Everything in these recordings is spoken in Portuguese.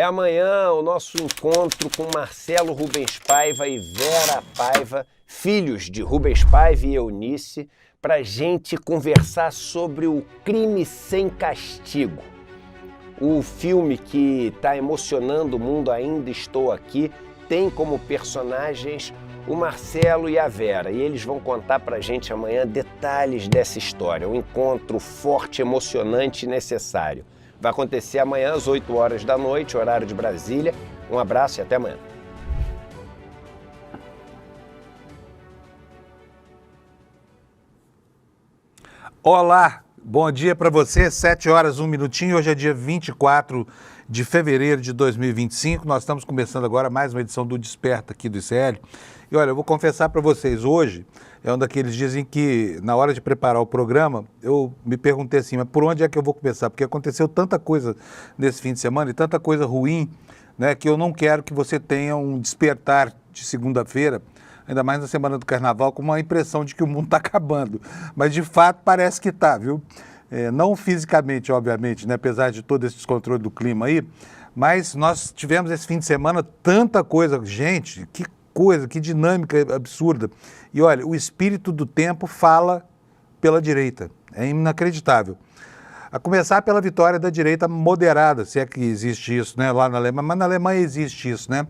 É amanhã o nosso encontro com Marcelo Rubens Paiva e Vera Paiva, filhos de Rubens Paiva e Eunice, para a gente conversar sobre o Crime Sem Castigo. O filme que está emocionando o mundo Ainda Estou Aqui tem como personagens o Marcelo e a Vera, e eles vão contar para a gente amanhã detalhes dessa história, um encontro forte, emocionante e necessário. Vai acontecer amanhã às 8 horas da noite, horário de Brasília. Um abraço e até amanhã. Olá, bom dia para você, 7 horas, 1 minutinho. Hoje é dia 24 de fevereiro de 2025. Nós estamos começando agora mais uma edição do Desperta aqui do ICL. E olha, eu vou confessar para vocês, hoje é um daqueles dias em que, na hora de preparar o programa, eu me perguntei assim, mas por onde é que eu vou começar? Porque aconteceu tanta coisa nesse fim de semana e tanta coisa ruim, né, que eu não quero que você tenha um despertar de segunda-feira, ainda mais na semana do Carnaval, com uma impressão de que o mundo está acabando. Mas, de fato, parece que está, viu? Não fisicamente, obviamente, né, apesar de todo esse descontrole do clima aí, mas nós tivemos esse fim de semana tanta coisa. Gente, que coisa, que dinâmica absurda. E olha, o espírito do tempo fala pela direita. É inacreditável. A começar pela vitória da direita moderada, se é que existe isso, né, lá na Alemanha. Mas na Alemanha existe isso, né?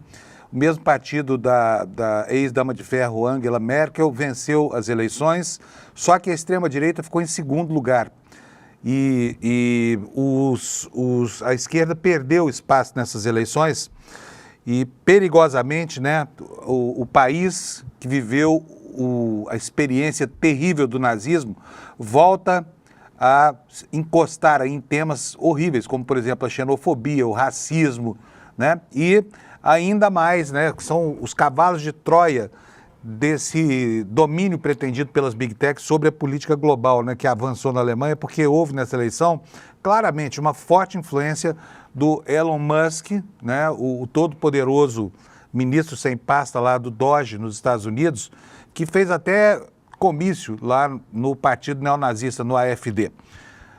O mesmo partido da ex-dama de ferro Angela Merkel venceu as eleições, só que a extrema-direita ficou em segundo lugar. E a esquerda perdeu espaço nessas eleições e, perigosamente, né, o país que viveu a experiência terrível do nazismo volta a encostar em temas horríveis, como, por exemplo, a xenofobia, o racismo, né, e ainda mais, né, são os cavalos de Troia desse domínio pretendido pelas Big Techs sobre a política global, né, que avançou na Alemanha, porque houve nessa eleição claramente uma forte influência do Elon Musk, né, o todo-poderoso ministro sem pasta lá do Doge nos Estados Unidos, que fez até comício lá no partido neonazista, no AfD.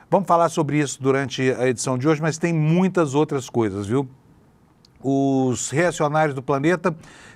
Vamos falar sobre isso durante a edição de hoje, mas tem muitas outras coisas, viu? Os reacionários do planeta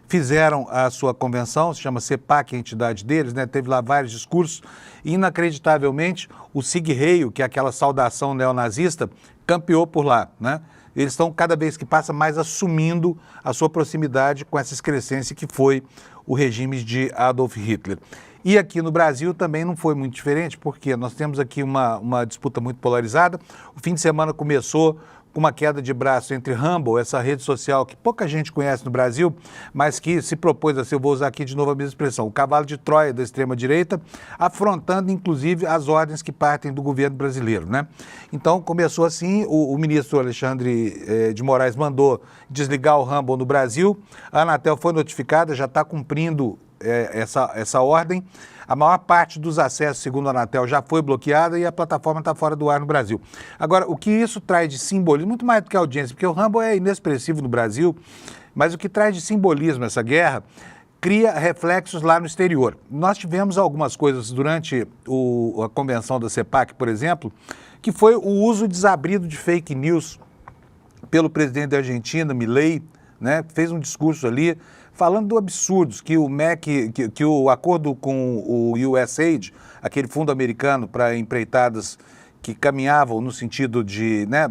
fizeram a sua convenção, se chama CEPAC, a entidade deles, né? Teve lá vários discursos. Inacreditavelmente, o Sieg Heil, que é aquela saudação neonazista, campeou por lá, né? Eles estão, cada vez que passa, mais assumindo a sua proximidade com essa excrescência que foi o regime de Adolf Hitler. E aqui no Brasil também não foi muito diferente, porque nós temos aqui uma disputa muito polarizada. O fim de semana começou com uma queda de braço entre Rumble, essa rede social que pouca gente conhece no Brasil, mas que se propôs a ser, eu vou usar aqui de novo a mesma expressão, o cavalo de Troia da extrema-direita, afrontando inclusive as ordens que partem do governo brasileiro, né? Então começou assim, o ministro Alexandre de Moraes mandou desligar o Rumble no Brasil, a Anatel foi notificada, já está cumprindo essa ordem. A maior parte dos acessos, segundo a Anatel, já foi bloqueada e a plataforma está fora do ar no Brasil. Agora, o que isso traz de simbolismo, muito mais do que a audiência, porque o Rumble é inexpressivo no Brasil, mas o que traz de simbolismo essa guerra cria reflexos lá no exterior. Nós tivemos algumas coisas durante a convenção da CEPAC, por exemplo, que foi o uso desabrido de fake news pelo presidente da Argentina, Milei, né, fez um discurso ali falando do absurdos que o MEC, que o acordo com o USAID, aquele fundo americano para empreitadas que caminhavam no sentido de, né,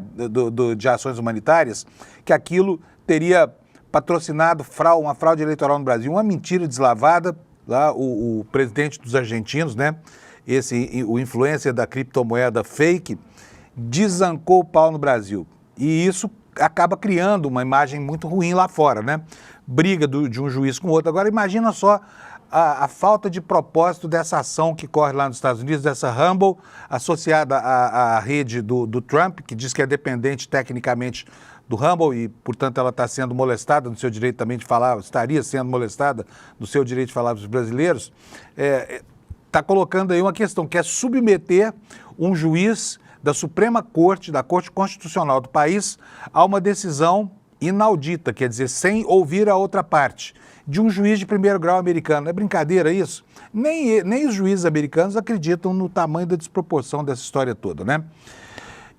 de ações humanitárias, que aquilo teria patrocinado uma fraude eleitoral no Brasil, uma mentira deslavada. Lá o presidente dos argentinos, né, o influencer da criptomoeda fake, desancou o pau no Brasil. E isso acaba criando uma imagem muito ruim lá fora, né? Briga de um juiz com o outro. Agora, imagina só a falta de propósito dessa ação que corre lá nos Estados Unidos, dessa Rumble, associada à rede do Trump, que diz que é dependente tecnicamente do Rumble e, portanto, ela está sendo molestada no seu direito também de falar, estaria sendo molestada no seu direito de falar para os brasileiros, está colocando aí uma questão, que é submeter um juiz da Suprema Corte, da Corte Constitucional do país, a uma decisão inaudita, quer dizer, sem ouvir a outra parte, de um juiz de primeiro grau americano. É brincadeira isso? Nem os juízes americanos acreditam no tamanho da desproporção dessa história toda, né?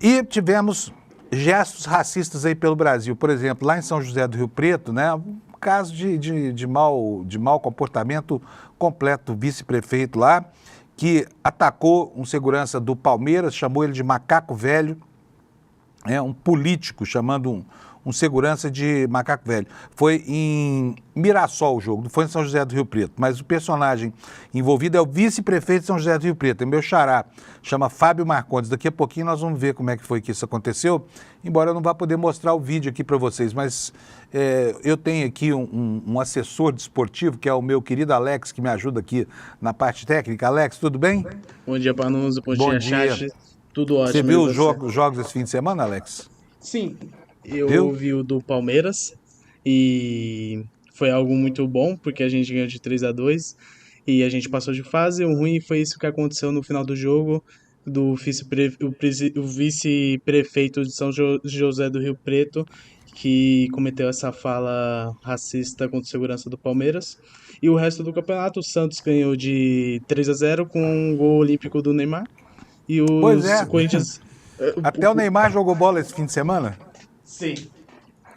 E tivemos gestos racistas aí pelo Brasil. Por exemplo, lá em São José do Rio Preto, né, um caso de mau comportamento completo do vice-prefeito lá, que atacou um segurança do Palmeiras, chamou ele de macaco velho, um político chamando um segurança de macaco velho. Foi em Mirassol o jogo, não foi em São José do Rio Preto, mas o personagem envolvido é o vice-prefeito de São José do Rio Preto, é meu xará, chama Fábio Marcondes. Daqui a pouquinho nós vamos ver como é que foi que isso aconteceu, embora eu não vá poder mostrar o vídeo aqui para vocês, mas eu tenho aqui um assessor desportivo, que é o meu querido Alex, que me ajuda aqui na parte técnica. Alex, tudo bem? Bom dia, Panuso. Bom dia, chat. Tudo ótimo. Você viu os jogos desse fim de semana, Alex? Sim, eu vi o do Palmeiras e foi algo muito bom, porque a gente ganhou de 3-2 e a gente passou de fase. O ruim foi isso que aconteceu no final do jogo, do vice-prefeito de São José do Rio Preto, que cometeu essa fala racista contra a segurança do Palmeiras. E o resto do campeonato, o Santos ganhou de 3-0 com um gol olímpico do Neymar. E os Corinthians... Até o Neymar jogou bola esse fim de semana? Sim.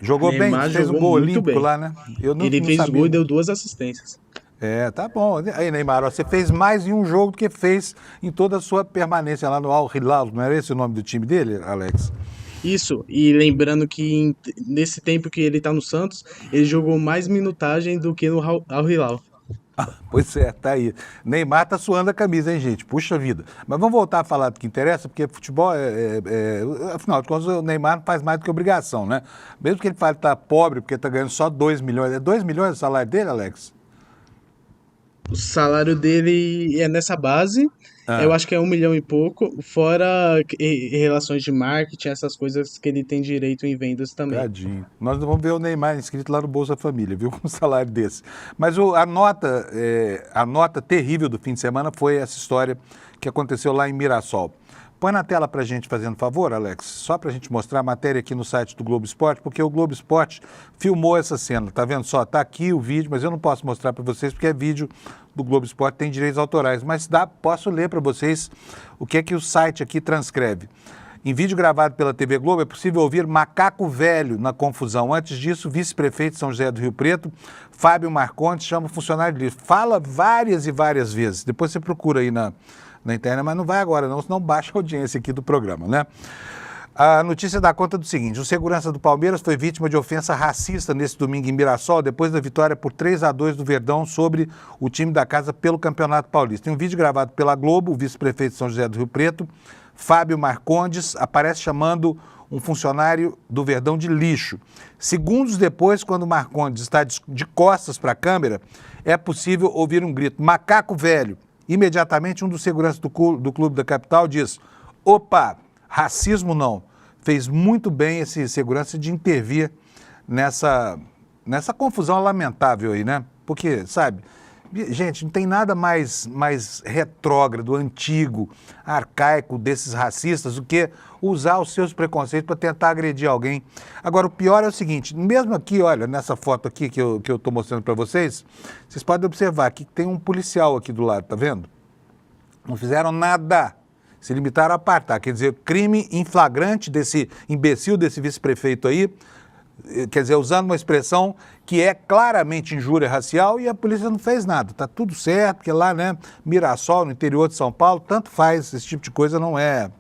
Jogou Neymar bem, fez um gol olímpico lá, né? Ele fez o gol e deu 2 assistências. Tá bom. Aí, Neymar, você fez mais em um jogo do que fez em toda a sua permanência lá no Al Hilal. Não era esse o nome do time dele, Alex? Isso, e lembrando que nesse tempo que ele tá no Santos, ele jogou mais minutagem do que no Al Hilal. Pois é, tá aí. Neymar tá suando a camisa, hein, gente? Puxa vida. Mas vamos voltar a falar do que interessa, porque futebol afinal de contas, o Neymar não faz mais do que obrigação, né? Mesmo que ele fale que tá pobre, porque tá ganhando só 2 milhões. É 2 milhões o salário dele, Alex? O salário dele é nessa base, eu acho que é 1 milhão e pouco, fora relações de marketing, essas coisas que ele tem direito em vendas também. Tadinho. Nós vamos ver o Neymar inscrito lá no Bolsa Família, viu, com um salário desse. Mas a nota terrível do fim de semana foi essa história que aconteceu lá em Mirassol. Põe na tela pra gente, fazendo favor, Alex, só pra gente mostrar a matéria aqui no site do Globo Esporte, porque o Globo Esporte filmou essa cena, tá vendo só? Tá aqui o vídeo, mas eu não posso mostrar para vocês porque é vídeo do Globo Esporte, tem direitos autorais, mas posso ler para vocês o que é que o site aqui transcreve. Em vídeo gravado pela TV Globo, é possível ouvir macaco velho na confusão. Antes disso, o vice-prefeito de São José do Rio Preto, Fábio Marcondes, chama o funcionário dele. Fala várias e várias vezes. Depois você procura aí na internet, mas não vai agora não, senão baixa a audiência aqui do programa, né? A notícia dá conta do seguinte: o segurança do Palmeiras foi vítima de ofensa racista nesse domingo em Mirassol, depois da vitória por 3-2 do Verdão sobre o time da casa pelo Campeonato Paulista. Tem um vídeo gravado pela Globo, o vice-prefeito de São José do Rio Preto, Fábio Marcondes, aparece chamando um funcionário do Verdão de lixo. Segundos depois, quando o Marcondes está de costas para a câmera, é possível ouvir um grito: macaco velho. Imediatamente, um dos seguranças do clube da capital diz: opa, racismo não. Fez muito bem esse segurança de intervir nessa confusão lamentável aí, né? Porque, sabe, gente, não tem nada mais retrógrado, antigo, arcaico desses racistas do que usar os seus preconceitos para tentar agredir alguém. Agora, o pior é o seguinte: mesmo aqui, olha, nessa foto aqui que eu estou mostrando para vocês, vocês podem observar que tem um policial aqui do lado, tá vendo? Não fizeram nada, se limitaram a apartar. Quer dizer, crime em flagrante desse imbecil, desse vice-prefeito aí, quer dizer, usando uma expressão que é claramente injúria racial, e a polícia não fez nada. Tá tudo certo, porque lá, né, Mirassol, no interior de São Paulo, tanto faz, esse tipo de coisa não é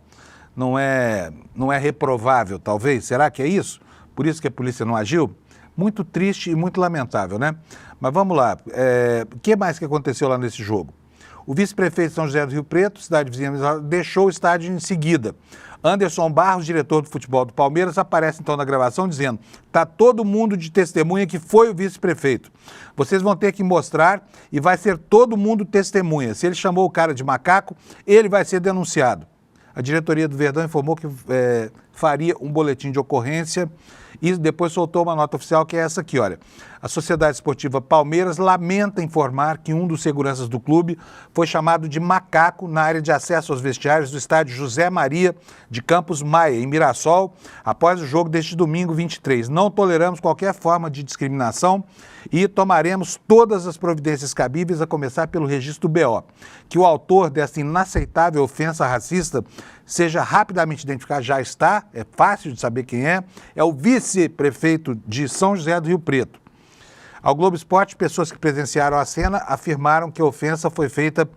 reprovável, talvez. Será que é isso? Por isso que a polícia não agiu? Muito triste e muito lamentável, né? Mas vamos lá, o que mais que aconteceu lá nesse jogo? O vice-prefeito de São José do Rio Preto, cidade vizinha, deixou o estádio em seguida. Anderson Barros, diretor do futebol do Palmeiras, aparece então na gravação dizendo: está todo mundo de testemunha que foi o vice-prefeito. Vocês vão ter que mostrar e vai ser todo mundo testemunha. Se ele chamou o cara de macaco, ele vai ser denunciado. A diretoria do Verdão informou que faria um boletim de ocorrência e depois soltou uma nota oficial que é essa aqui, olha. A Sociedade Esportiva Palmeiras lamenta informar que um dos seguranças do clube foi chamado de macaco na área de acesso aos vestiários do estádio José Maria de Campos Maia, em Mirassol, após o jogo deste domingo 23. Não toleramos qualquer forma de discriminação e tomaremos todas as providências cabíveis, a começar pelo registro BO, que o autor dessa inaceitável ofensa racista seja rapidamente identificado, já está, é fácil de saber quem é o vice-prefeito de São José do Rio Preto. Ao Globo Esporte, pessoas que presenciaram a cena afirmaram que a ofensa foi feita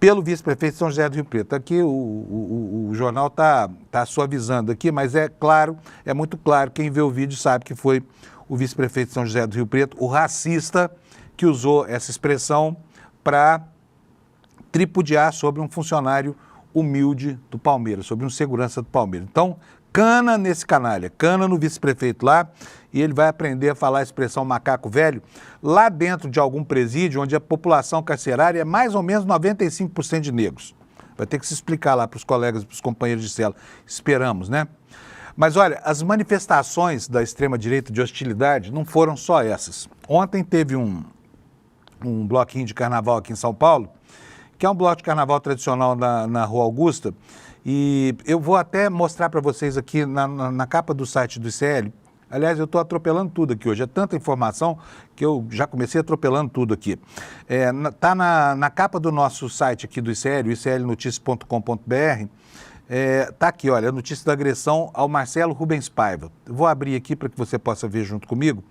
pelo vice-prefeito de São José do Rio Preto. Aqui o jornal está suavizando aqui, mas é claro, é muito claro, quem vê o vídeo sabe que foi o vice-prefeito de São José do Rio Preto, o racista, que usou essa expressão para tripudiar sobre um funcionário humilde do Palmeiras, sobre um segurança do Palmeiras. Então, cana nesse canalha, cana no vice-prefeito lá, e ele vai aprender a falar a expressão macaco velho lá dentro de algum presídio onde a população carcerária é mais ou menos 95% de negros. Vai ter que se explicar lá para os colegas, para os companheiros de cela. Esperamos, né? Mas olha, as manifestações da extrema-direita de hostilidade não foram só essas. Ontem teve um bloquinho de carnaval aqui em São Paulo, que é um bloco de carnaval tradicional na Rua Augusta, e eu vou até mostrar para vocês aqui na capa do site do ICL. Aliás, eu estou atropelando tudo aqui hoje, é tanta informação que eu já comecei atropelando tudo aqui. Está na capa do nosso site aqui do ICL, iclnoticias.com.br, está aqui, olha, a notícia da agressão ao Marcelo Rubens Paiva. Eu vou abrir aqui para que você possa ver junto comigo.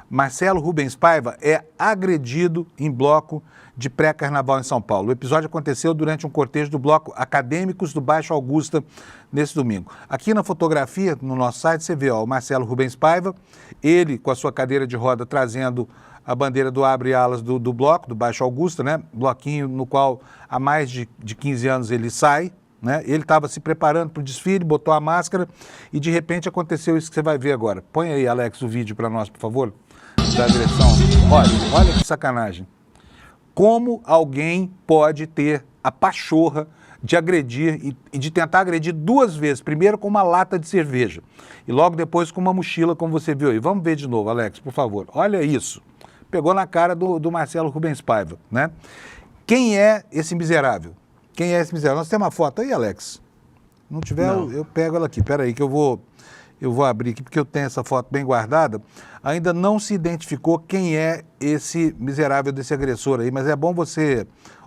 Marcelo Rubens Paiva é agredido em bloco de pré-carnaval em São Paulo. O episódio aconteceu durante um cortejo do bloco Acadêmicos do Baixo Augusta nesse domingo. Aqui na fotografia, no nosso site, você vê o Marcelo Rubens Paiva, ele com a sua cadeira de roda trazendo a bandeira do Abre Alas do bloco, do Baixo Augusta, né? Bloquinho no qual há mais de 15 anos ele sai, né? Ele estava se preparando para o desfile, botou a máscara e de repente aconteceu isso que você vai ver agora. Põe aí, Alex, o vídeo para nós, por favor, da agressão. Olha que sacanagem. Como alguém pode ter a pachorra de agredir e de tentar agredir duas vezes, primeiro com uma lata de cerveja e logo depois com uma mochila, como você viu aí. Vamos ver de novo, Alex, por favor. Olha isso. Pegou na cara do Marcelo Rubens Paiva, né? Quem é esse miserável? Quem é esse miserável? Nós temos uma foto aí, Alex? Não tiver, eu pego ela aqui. Pera aí que eu vou abrir aqui, porque eu tenho essa foto bem guardada. Ainda não se identificou quem é esse miserável desse agressor aí, mas é bom você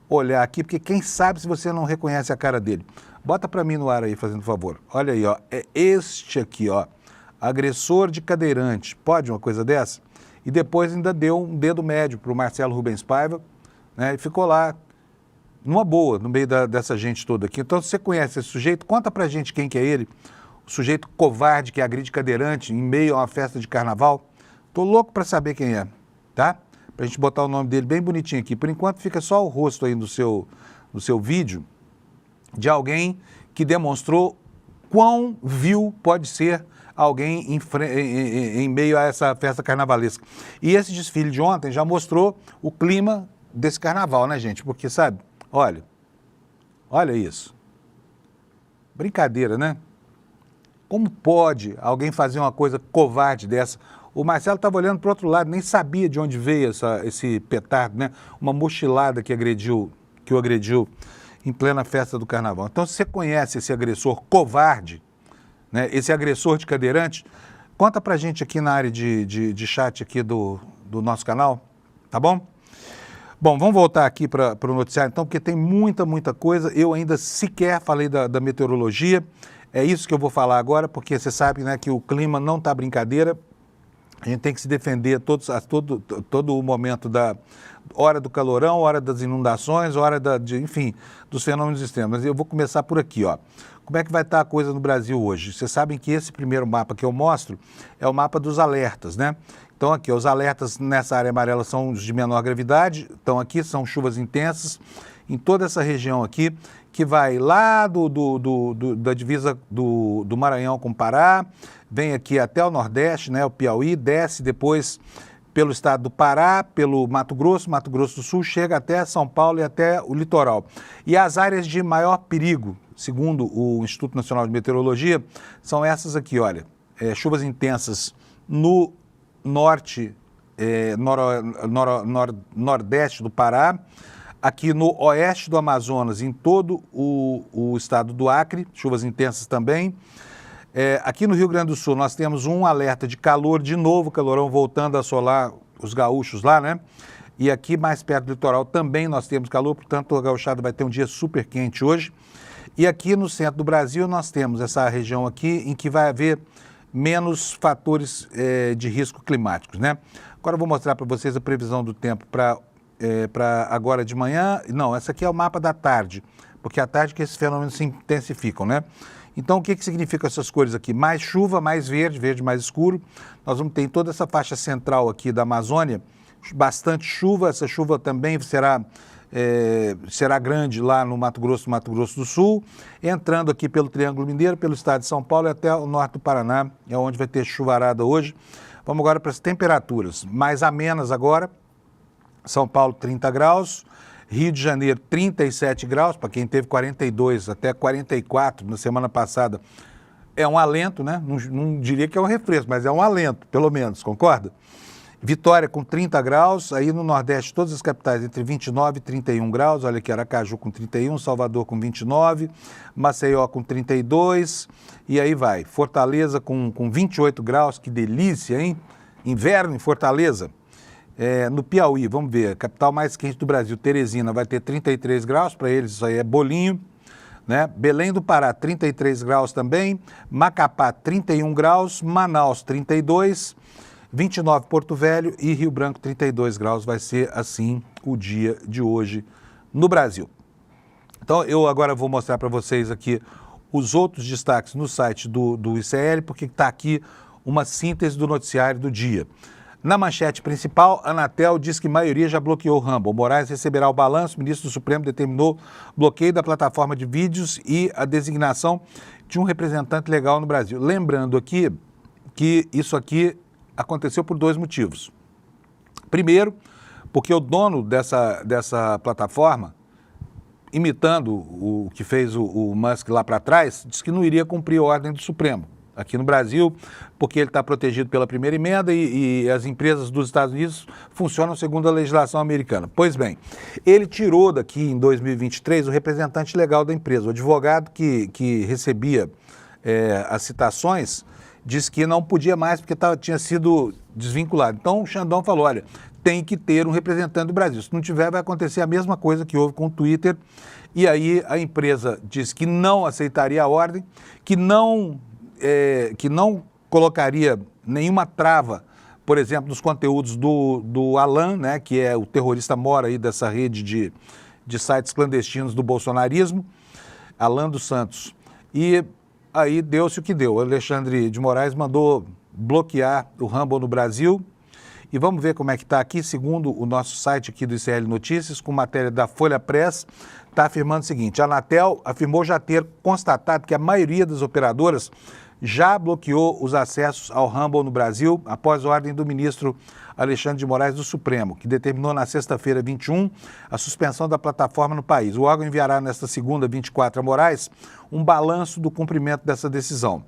olhar aqui, porque quem sabe se você não reconhece a cara dele. Bota para mim no ar aí, fazendo favor. Olha aí, ó, é este aqui, ó, agressor de cadeirante. Pode uma coisa dessa? E depois ainda deu um dedo médio para o Marcelo Rubens Paiva, né, e ficou lá, numa boa, no meio dessa gente toda aqui. Então, se você conhece esse sujeito, conta pra gente quem que é ele, o sujeito covarde que agride cadeirante em meio a uma festa de carnaval. Tô louco para saber quem é, tá? Pra gente botar o nome dele bem bonitinho aqui. Por enquanto fica só o rosto aí no seu vídeo de alguém que demonstrou quão vil pode ser alguém em meio a essa festa carnavalesca. E esse desfile de ontem já mostrou o clima desse carnaval, né, gente? Porque, sabe, olha isso. Brincadeira, né? Como pode alguém fazer uma coisa covarde dessa? O Marcelo estava olhando para o outro lado, nem sabia de onde veio esse petardo, né? Uma mochilada que o agrediu em plena festa do carnaval. Então, se você conhece esse agressor covarde, né? Esse agressor de cadeirante, conta pra gente aqui na área de chat aqui do nosso canal, tá bom? Bom, vamos voltar aqui para o noticiário então, porque tem muita coisa. Eu ainda sequer falei da meteorologia. É isso que eu vou falar agora, porque você sabe, né, que o clima não está brincadeira. A gente tem que se defender todo o momento da hora do calorão, hora das inundações, hora enfim, dos fenômenos extremos. Mas eu vou começar por aqui, ó. Como é que vai estar a coisa no Brasil hoje? Vocês sabem que esse primeiro mapa que eu mostro é o mapa dos alertas, né? Então aqui, os alertas nessa área amarela são os de menor gravidade, então aqui são chuvas intensas em toda essa região aqui, que vai lá da divisa do Maranhão com o Pará, vem aqui até o Nordeste, né, o Piauí, desce depois pelo estado do Pará, pelo Mato Grosso do Sul, chega até São Paulo e até o litoral. E as áreas de maior perigo, segundo o Instituto Nacional de Meteorologia, são essas aqui, olha, chuvas intensas no norte, nordeste do Pará, aqui no oeste do Amazonas, em todo o estado do Acre, chuvas intensas também. Aqui no Rio Grande do Sul nós temos um alerta de calor, de novo, calorão voltando a assolar os gaúchos lá, né? E aqui mais perto do litoral também nós temos calor, portanto a gauchada vai ter um dia super quente hoje. E aqui no centro do Brasil nós temos essa região aqui em que vai haver menos fatores de risco climáticos, né? Agora eu vou mostrar para vocês a previsão do tempo para agora de manhã. Não, essa aqui é o mapa da tarde, porque à tarde que esses fenômenos se intensificam, né? Então, o que significam essas cores aqui? Mais chuva, mais verde, verde mais escuro. Nós vamos ter em toda essa faixa central aqui da Amazônia bastante chuva. Essa chuva também será grande lá no Mato Grosso do Sul, entrando aqui pelo Triângulo Mineiro, pelo estado de São Paulo e até o norte do Paraná, é onde vai ter chuvarada hoje. Vamos agora para as temperaturas mais amenas agora. São Paulo 30 graus, Rio de Janeiro 37 graus, para quem teve 42 até 44 na semana passada, é um alento, né? Não diria que é um refresco, mas é um alento, pelo menos, concorda? Vitória com 30 graus, aí no Nordeste todas as capitais entre 29 e 31 graus, olha aqui, Aracaju com 31, Salvador com 29, Maceió com 32, e aí vai. Fortaleza com 28 graus, que delícia, hein? Inverno em Fortaleza. No Piauí, vamos ver, a capital mais quente do Brasil, Teresina, vai ter 33 graus, para eles isso aí é bolinho, né? Belém do Pará, 33 graus também, Macapá, 31 graus, Manaus, 32, 29 Porto Velho e Rio Branco, 32 graus, vai ser assim o dia de hoje no Brasil. Então, eu agora vou mostrar para vocês aqui os outros destaques no site do ICL, porque está aqui uma síntese do noticiário do dia. Na manchete principal, a Anatel diz que a maioria já bloqueou o Rumble. Moraes receberá o balanço, o ministro do Supremo determinou bloqueio da plataforma de vídeos e a designação de um representante legal no Brasil. Lembrando aqui que isso aqui aconteceu por dois motivos. Primeiro, porque o dono dessa plataforma, imitando o que fez o Musk lá para trás, disse que não iria cumprir a ordem do Supremo aqui no Brasil, porque ele está protegido pela primeira emenda e as empresas dos Estados Unidos funcionam segundo a legislação americana. Pois bem, ele tirou daqui em 2023 o representante legal da empresa, o advogado que recebia as citações, disse que não podia mais porque tinha sido desvinculado. Então o Xandão falou, olha, tem que ter um representante do Brasil. Se não tiver, vai acontecer a mesma coisa que houve com o Twitter. E aí a empresa disse que não aceitaria a ordem, que não colocaria nenhuma trava, por exemplo, nos conteúdos do Alan, né, que é o terrorista mora aí dessa rede de sites clandestinos do bolsonarismo, Alan dos Santos. E aí deu-se o que deu. O Alexandre de Moraes mandou bloquear o Rumble no Brasil. E vamos ver como é que está aqui, segundo o nosso site aqui do ICL Notícias, com matéria da Folha Press, está afirmando o seguinte: a Anatel afirmou já ter constatado que a maioria das operadoras já bloqueou os acessos ao Rumble no Brasil após ordem do ministro Alexandre de Moraes do Supremo, que determinou na sexta-feira 21 a suspensão da plataforma no país. O órgão enviará nesta segunda, 24, a Moraes um balanço do cumprimento dessa decisão.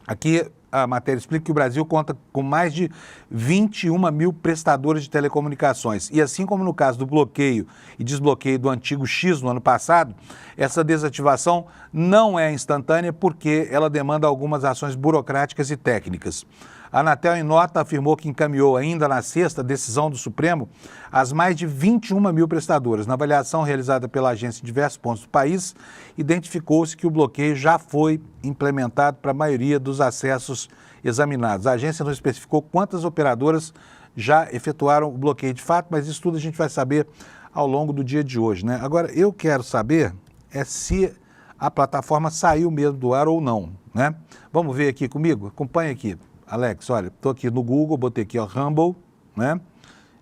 Aqui a matéria explica que o Brasil conta com mais de 21 mil prestadores de telecomunicações. E assim como no caso do bloqueio e desbloqueio do antigo X no ano passado, essa desativação não é instantânea porque ela demanda algumas ações burocráticas e técnicas. A Anatel, em nota, afirmou que encaminhou ainda na sexta a decisão do Supremo às mais de 21 mil prestadoras. Na avaliação realizada pela agência em diversos pontos do país, identificou-se que o bloqueio já foi implementado para a maioria dos acessos examinados. A agência não especificou quantas operadoras já efetuaram o bloqueio de fato, mas isso tudo a gente vai saber ao longo do dia de hoje, né? Agora, eu quero saber se a plataforma saiu mesmo do ar ou não, né? Vamos ver aqui comigo? Acompanhe aqui. Alex, olha, estou aqui no Google, botei aqui o Rumble, né?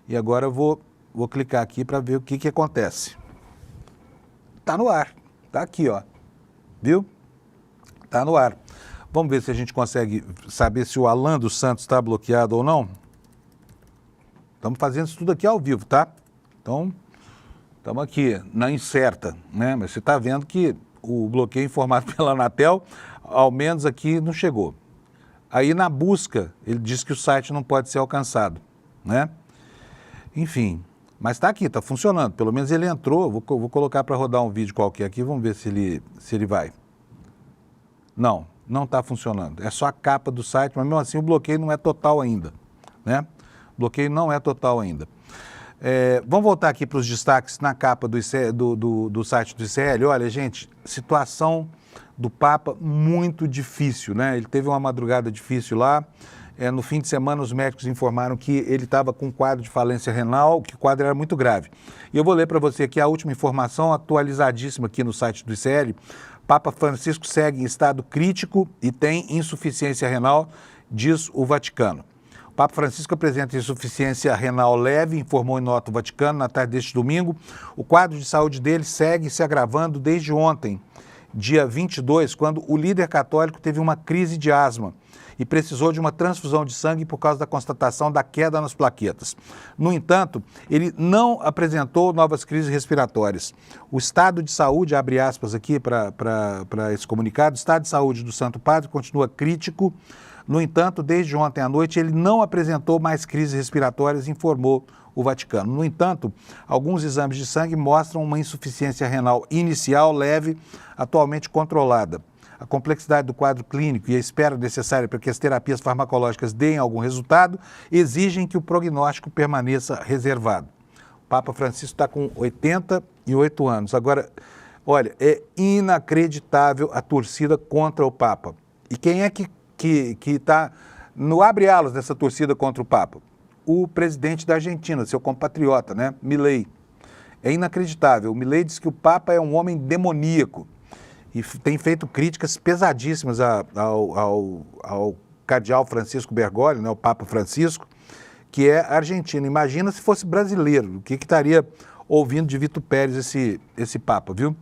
E agora eu vou clicar aqui para ver o que acontece. Está no ar, está aqui, ó, viu? Está no ar. Vamos ver se a gente consegue saber se o Alan dos Santos está bloqueado ou não. Estamos fazendo isso tudo aqui ao vivo, tá? Então, estamos aqui na incerta, né? Mas você está vendo que o bloqueio informado pela Anatel, ao menos aqui, não chegou. Aí na busca, ele diz que o site não pode ser alcançado, né? Enfim, mas está aqui, está funcionando. Pelo menos ele entrou, vou colocar para rodar um vídeo qualquer aqui, vamos ver se ele vai. Não está funcionando. É só a capa do site, mas mesmo assim o bloqueio não é total ainda, né? O bloqueio não é total ainda. Vamos voltar aqui para os destaques na capa do site do ICL. Olha, gente, situação do Papa muito difícil, né? Ele teve uma madrugada difícil lá. No fim de semana, os médicos informaram que ele estava com um quadro de falência renal, que o quadro era muito grave. E eu vou ler para você aqui a última informação, atualizadíssima aqui no site do ICL. Papa Francisco segue em estado crítico e tem insuficiência renal, diz o Vaticano. O Papa Francisco apresenta insuficiência renal leve, informou em nota o Vaticano na tarde deste domingo. O quadro de saúde dele segue se agravando desde ontem, dia 22, quando o líder católico teve uma crise de asma e precisou de uma transfusão de sangue por causa da constatação da queda nas plaquetas. No entanto, ele não apresentou novas crises respiratórias. O estado de saúde, abre aspas aqui para esse comunicado, o estado de saúde do Santo Padre continua crítico. No entanto, desde ontem à noite, ele não apresentou mais crises respiratórias, informou o Vaticano. No entanto, alguns exames de sangue mostram uma insuficiência renal inicial leve, atualmente controlada. A complexidade do quadro clínico e a espera necessária para que as terapias farmacológicas deem algum resultado exigem que o prognóstico permaneça reservado. O Papa Francisco está com 88 anos. Agora, olha, é inacreditável a torcida contra o Papa. E quem é que está no abre-alas dessa torcida contra o Papa? O presidente da Argentina, seu compatriota, né? Milei. É inacreditável. O Milei diz que o Papa é um homem demoníaco e tem feito críticas pesadíssimas ao cardeal Francisco Bergoglio, né? O Papa Francisco, que é argentino. Imagina se fosse brasileiro, o que estaria ouvindo de vitupérios esse Papa, viu?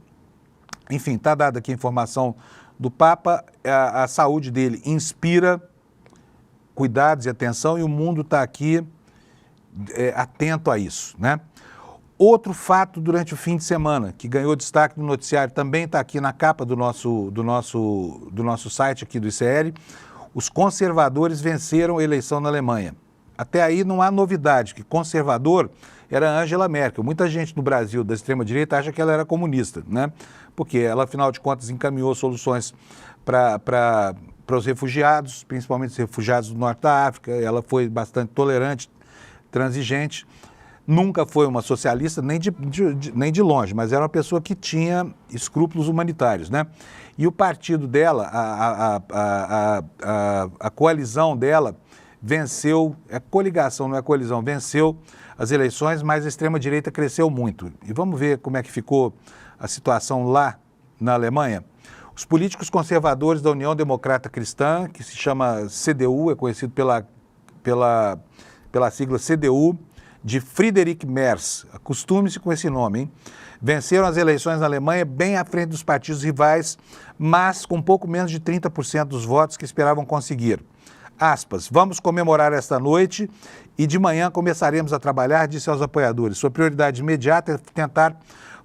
Enfim, está dada aqui a informação do Papa, a saúde dele inspira cuidados e atenção e o mundo está aqui atento a isso, né? Outro fato durante o fim de semana, que ganhou destaque no noticiário, também está aqui na capa do nosso site aqui do ICL, os conservadores venceram a eleição na Alemanha. Até aí não há novidade, que conservador era Angela Merkel. Muita gente no Brasil da extrema-direita acha que ela era comunista, né? Porque ela, afinal de contas, encaminhou soluções para os refugiados, principalmente os refugiados do norte da África. Ela foi bastante tolerante, transigente. Nunca foi uma socialista, nem de longe, mas era uma pessoa que tinha escrúpulos humanitários, né? E o partido dela, a coalizão dela, venceu, coligação, não é coalizão, venceu as eleições, mas a extrema-direita cresceu muito. E vamos ver como é que ficou a situação lá na Alemanha. Os políticos conservadores da União Democrata Cristã, que se chama CDU, é conhecido pela sigla CDU, de Friedrich Merz, acostume-se com esse nome, hein? Venceram as eleições na Alemanha bem à frente dos partidos rivais, mas com pouco menos de 30% dos votos que esperavam conseguir. Aspas, vamos comemorar esta noite e de manhã começaremos a trabalhar, disse aos apoiadores. Sua prioridade imediata é tentar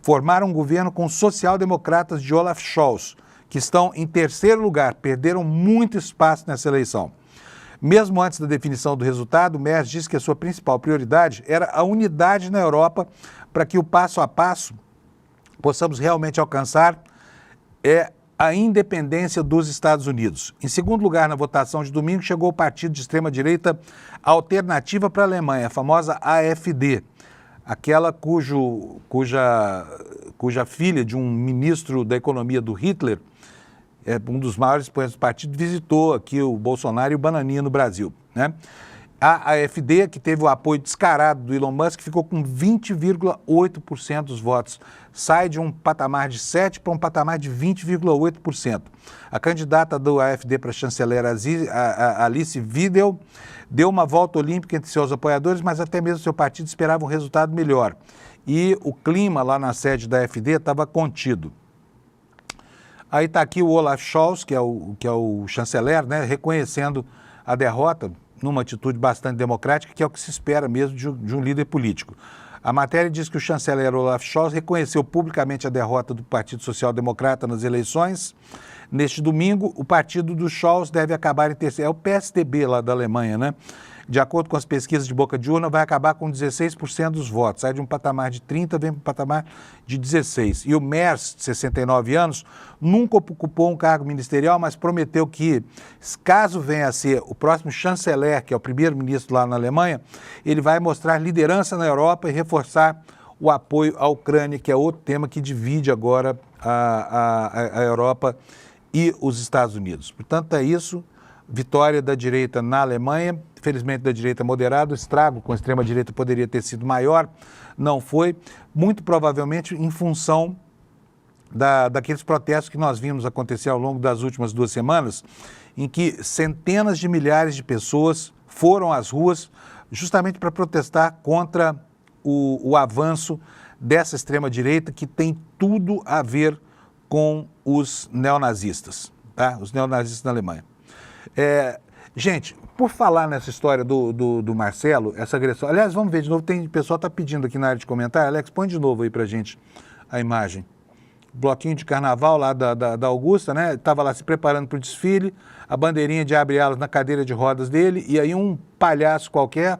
formar um governo com social-democratas de Olaf Scholz, que estão em terceiro lugar, perderam muito espaço nessa eleição. Mesmo antes da definição do resultado, Merz disse que a sua principal prioridade era a unidade na Europa para que o passo a passo possamos realmente alcançar a independência dos Estados Unidos. Em segundo lugar, na votação de domingo, chegou o partido de extrema-direita Alternativa para a Alemanha, a famosa AfD, aquela cuja filha de um ministro da economia do Hitler, um dos maiores expoentes do partido, visitou aqui o Bolsonaro e o Bananinha no Brasil, né? A AfD, que teve o apoio descarado do Elon Musk, ficou com 20,8% dos votos. Sai de um patamar de 7% para um patamar de 20,8%. A candidata do AfD para chanceler, Alice Weidel, deu uma volta olímpica entre seus apoiadores, mas até mesmo seu partido esperava um resultado melhor. E o clima lá na sede da AfD estava contido. Aí está aqui o Olaf Scholz, que é o chanceler, né, reconhecendo a derrota numa atitude bastante democrática, que é o que se espera mesmo de um líder político. A matéria diz que o chanceler Olaf Scholz reconheceu publicamente a derrota do Partido Social Democrata nas eleições. Neste domingo, o partido do Scholz deve acabar em terceiro. É o PSDB lá da Alemanha, né? de acordo com as pesquisas de boca de urna, vai acabar com 16% dos votos. Sai de um patamar de 30%, vem para um patamar de 16%. E o Merz, de 69 anos, nunca ocupou um cargo ministerial, mas prometeu que, caso venha a ser o próximo chanceler, que é o primeiro-ministro lá na Alemanha, ele vai mostrar liderança na Europa e reforçar o apoio à Ucrânia, que é outro tema que divide agora a Europa e os Estados Unidos. Portanto, é isso. Vitória da direita na Alemanha, felizmente da direita moderada, o estrago com a extrema-direita poderia ter sido maior, não foi, muito provavelmente em função daqueles protestos que nós vimos acontecer ao longo das últimas 2 semanas, em que centenas de milhares de pessoas foram às ruas justamente para protestar contra o avanço dessa extrema-direita que tem tudo a ver com os neonazistas, tá? Os neonazistas na Alemanha. Gente, por falar nessa história do Marcelo, essa agressão... Aliás, vamos ver de novo, o pessoal está pedindo aqui na área de comentário. Alex, põe de novo aí pra gente a imagem. Bloquinho de carnaval lá da Augusta, né? Estava lá se preparando para o desfile, a bandeirinha de abre alas na cadeira de rodas dele, e aí um palhaço qualquer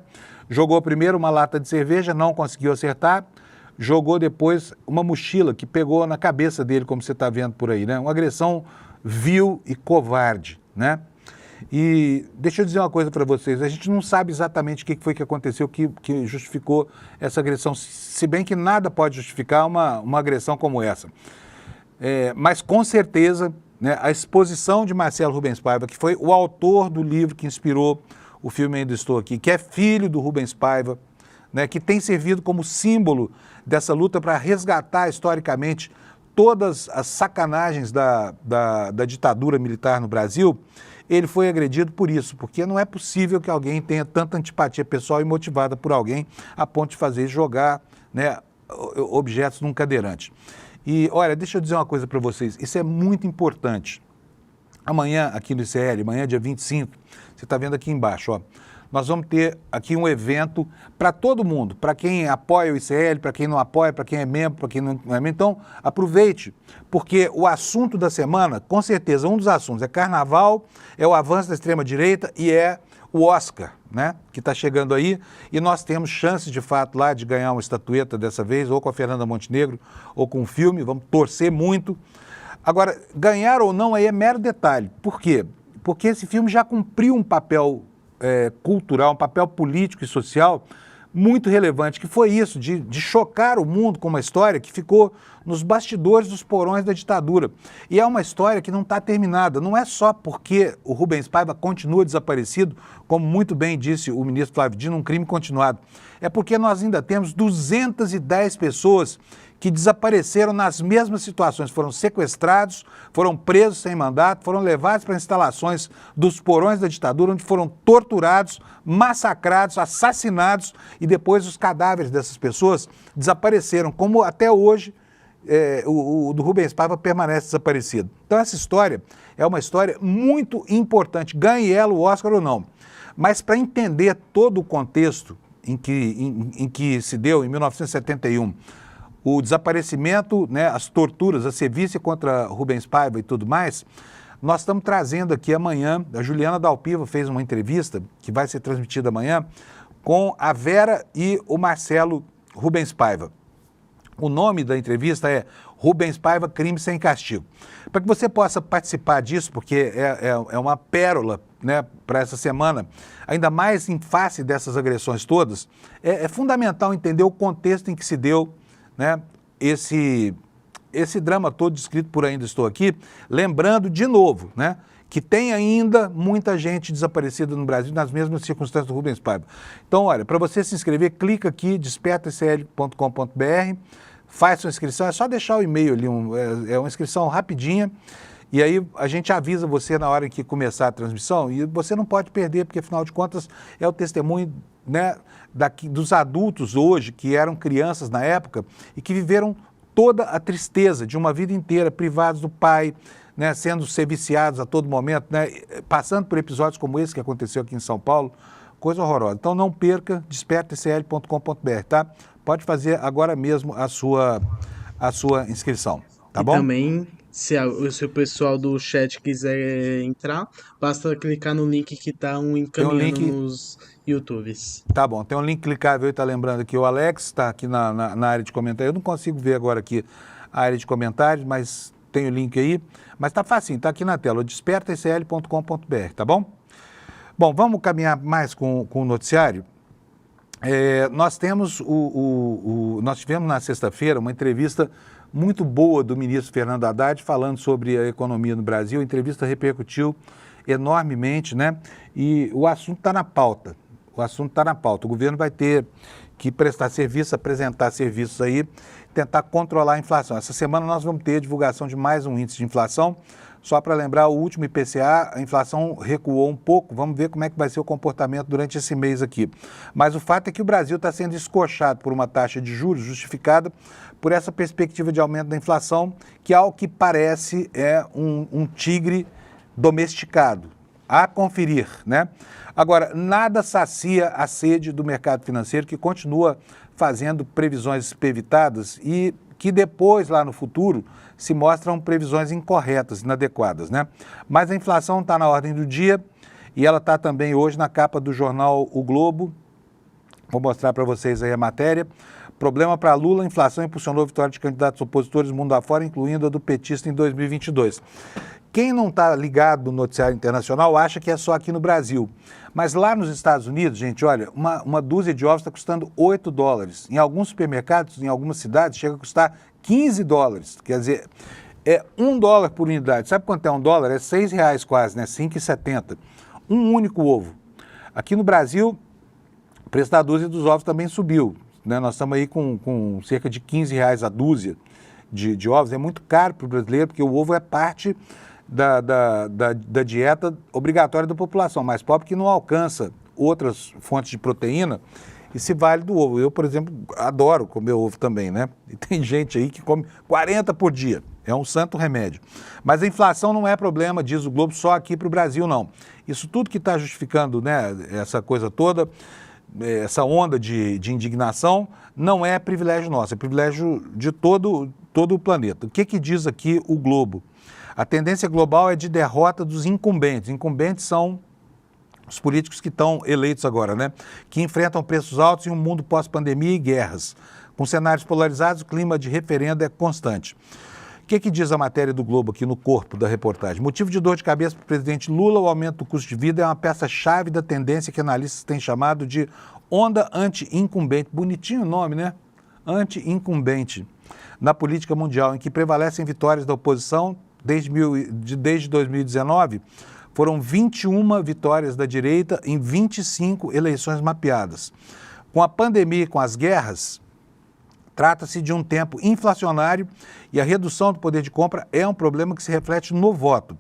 jogou primeiro uma lata de cerveja, não conseguiu acertar, jogou depois uma mochila que pegou na cabeça dele, como você está vendo por aí, né? Uma agressão vil e covarde, né? E deixa eu dizer uma coisa para vocês, a gente não sabe exatamente o que foi que aconteceu que justificou essa agressão, se bem que nada pode justificar uma agressão como essa. Mas com certeza, né, a exposição de Marcelo Rubens Paiva, que foi o autor do livro que inspirou o filme Ainda Estou Aqui, que é filho do Rubens Paiva, né, que tem servido como símbolo dessa luta para resgatar historicamente todas as sacanagens da ditadura militar no Brasil. Ele foi agredido por isso, porque não é possível que alguém tenha tanta antipatia pessoal e motivada por alguém a ponto de fazer jogar, né, objetos num cadeirante. E, olha, deixa eu dizer uma coisa para vocês, isso é muito importante. Amanhã, aqui no ICL, amanhã, dia 25, você está vendo aqui embaixo, ó, nós vamos ter aqui um evento para todo mundo, para quem apoia o ICL, para quem não apoia, para quem é membro, para quem não é membro. Então, aproveite, porque o assunto da semana, com certeza, um dos assuntos é carnaval, é o avanço da extrema-direita e é o Oscar, né, que está chegando aí, e nós temos chances, de fato, lá de ganhar uma estatueta dessa vez, ou com a Fernanda Montenegro, ou com um filme, vamos torcer muito. Agora, ganhar ou não aí é mero detalhe. Por quê? Porque esse filme já cumpriu um papel cultural, um papel político e social muito relevante, que foi isso, de chocar o mundo com uma história que ficou nos bastidores dos porões da ditadura. E é uma história que não está terminada, não é só porque o Rubens Paiva continua desaparecido, como muito bem disse o ministro Flávio Dino, um crime continuado. É porque nós ainda temos 210 pessoas que desapareceram nas mesmas situações, foram sequestrados, foram presos sem mandato, foram levados para instalações dos porões da ditadura, onde foram torturados, massacrados, assassinados, e depois os cadáveres dessas pessoas desapareceram, como até hoje o do Rubens Paiva permanece desaparecido. Então essa história é uma história muito importante, ganhe ela o Oscar ou não, mas para entender todo o contexto em que se deu, em 1971, o desaparecimento, né, as torturas, a sevícia contra Rubens Paiva e tudo mais, nós estamos trazendo aqui amanhã, a Juliana Dalpiva fez uma entrevista, que vai ser transmitida amanhã, com a Vera e o Marcelo Rubens Paiva. O nome da entrevista é Rubens Paiva, Crime Sem Castigo. Para que você possa participar disso, porque é uma pérola, né, para essa semana, ainda mais em face dessas agressões todas, é fundamental entender o contexto em que se deu, né, esse drama todo descrito por Ainda Estou Aqui, lembrando de novo, né, que tem ainda muita gente desaparecida no Brasil nas mesmas circunstâncias do Rubens Paiva. Então, olha, para você se inscrever, clica aqui, despertacl.com.br, faz sua inscrição, é só deixar o e-mail ali, é uma inscrição rapidinha, e aí a gente avisa você na hora em que começar a transmissão, e você não pode perder, porque afinal de contas é o testemunho, né, dos adultos hoje, que eram crianças na época, e que viveram toda a tristeza de uma vida inteira, privados do pai, né, sendo serviciados a todo momento, né, passando por episódios como esse que aconteceu aqui em São Paulo, coisa horrorosa. Então não perca, despertacl.com.br, tá? Pode fazer agora mesmo a sua inscrição, tá bom? E também se o pessoal do chat quiser entrar, basta clicar no link que tá Tem um encaminhando link, nos YouTubes. tá bom, tem um link clicável, tá lembrando aqui, o Alex está aqui na área de comentários. Eu não consigo ver agora aqui a área de comentários, mas tem o link aí. Mas tá facinho, tá aqui na tela, despertaicl.com.br, tá bom? Bom, vamos caminhar mais com o noticiário. Nós tivemos na sexta-feira uma entrevista muito boa do ministro Fernando Haddad falando sobre a economia no Brasil. A entrevista repercutiu enormemente, né? E o assunto está na pauta. O governo vai ter que prestar serviço, apresentar serviços aí, tentar controlar a inflação. Essa semana nós vamos ter a divulgação de mais um índice de inflação. Só para lembrar, o último IPCA, a inflação recuou um pouco. Vamos ver como é que vai ser o comportamento durante esse mês aqui. Mas o fato é que o Brasil está sendo escochado por uma taxa de juros justificada por essa perspectiva de aumento da inflação, que ao que parece é um tigre domesticado. A conferir, né? Agora, nada sacia a sede do mercado financeiro, que continua fazendo previsões espevitadas e que depois, lá no futuro, se mostram previsões incorretas, inadequadas, né? Mas a inflação está na ordem do dia e ela está também hoje na capa do jornal O Globo. Vou mostrar para vocês aí a matéria. Problema para Lula, a inflação impulsionou a vitória de candidatos opositores mundo afora, incluindo a do petista em 2022. Quem não está ligado no noticiário internacional acha que é só aqui no Brasil. Mas lá nos Estados Unidos, gente, olha, uma dúzia de ovos está custando $8. Em alguns supermercados, em algumas cidades, chega a custar $15. Quer dizer, é $1 por unidade. Sabe quanto é $1? É R$6 quase, né? 5,70. Um único ovo. Aqui no Brasil, o preço da dúzia dos ovos também subiu, né? Nós estamos aí com cerca de R$15 a dúzia de ovos. É muito caro para o brasileiro, porque o ovo é parte da dieta obrigatória da população mais pobre, que não alcança outras fontes de proteína e se vale do ovo. Eu, por exemplo, adoro comer ovo também, né? E tem gente aí que come 40 por dia. É um santo remédio. Mas a inflação não é problema, diz o Globo, só aqui para o Brasil, não. Isso tudo que está justificando, né, essa coisa toda, essa onda de indignação, não é privilégio nosso, é privilégio de todo o planeta. O que diz aqui o Globo? A tendência global é de derrota dos incumbentes. Incumbentes são os políticos que estão eleitos agora, né? Que enfrentam preços altos em um mundo pós-pandemia e guerras. Com cenários polarizados, o clima de referendo é constante. O que diz a matéria do Globo aqui no corpo da reportagem? Motivo de dor de cabeça para o presidente Lula, o aumento do custo de vida é uma peça-chave da tendência que analistas têm chamado de onda anti-incumbente. Bonitinho o nome, né? Anti-incumbente. Na política mundial, em que prevalecem vitórias da oposição. Desde 2019, foram 21 vitórias da direita em 25 eleições mapeadas. Com a pandemia e com as guerras, trata-se de um tempo inflacionário e a redução do poder de compra é um problema que se reflete no voto.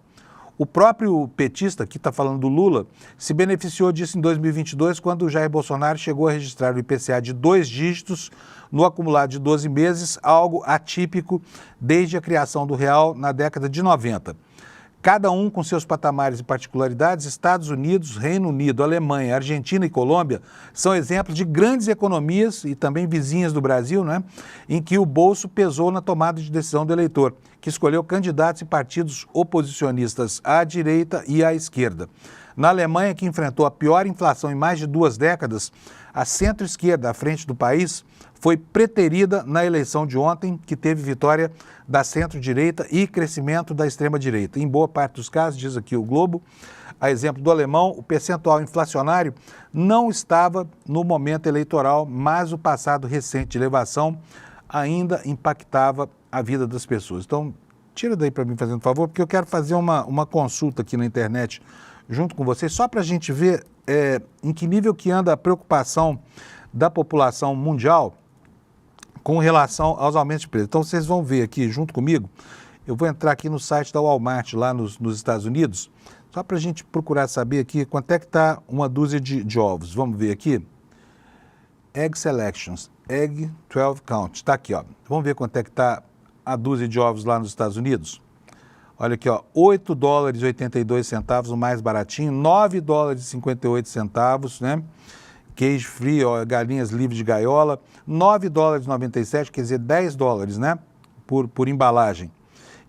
O próprio petista, que está falando do Lula, se beneficiou disso em 2022, quando o Jair Bolsonaro chegou a registrar o IPCA de 2 dígitos no acumulado de 12 meses, algo atípico desde a criação do real na década de 90. Cada um com seus patamares e particularidades, Estados Unidos, Reino Unido, Alemanha, Argentina e Colômbia são exemplos de grandes economias e também vizinhas do Brasil, né, em que o bolso pesou na tomada de decisão do eleitor, que escolheu candidatos e partidos oposicionistas à direita e à esquerda. Na Alemanha, que enfrentou a pior inflação em mais de 2 décadas, a centro-esquerda à frente do país foi preterida na eleição de ontem, que teve vitória da centro-direita e crescimento da extrema-direita. Em boa parte dos casos, diz aqui o Globo, a exemplo do alemão, o percentual inflacionário não estava no momento eleitoral, mas o passado recente de elevação ainda impactava a vida das pessoas. Então, tira daí para mim, fazendo favor, porque eu quero fazer uma consulta aqui na internet junto com vocês, só para a gente ver em que nível que anda a preocupação da população mundial com relação aos aumentos de preço. Então, vocês vão ver aqui junto comigo, eu vou entrar aqui no site da Walmart, lá nos Estados Unidos, só para a gente procurar saber aqui quanto é que está uma dúzia de ovos. Vamos ver aqui. Egg Selections, Egg 12 Count, está aqui, ó. Vamos ver quanto é que está a dúzia de ovos lá nos Estados Unidos. Olha aqui, ó, $8,82 o mais baratinho, $9,58, né? Queijo frio, ó, galinhas livres de gaiola, $9,97, quer dizer, $10, né? Por embalagem.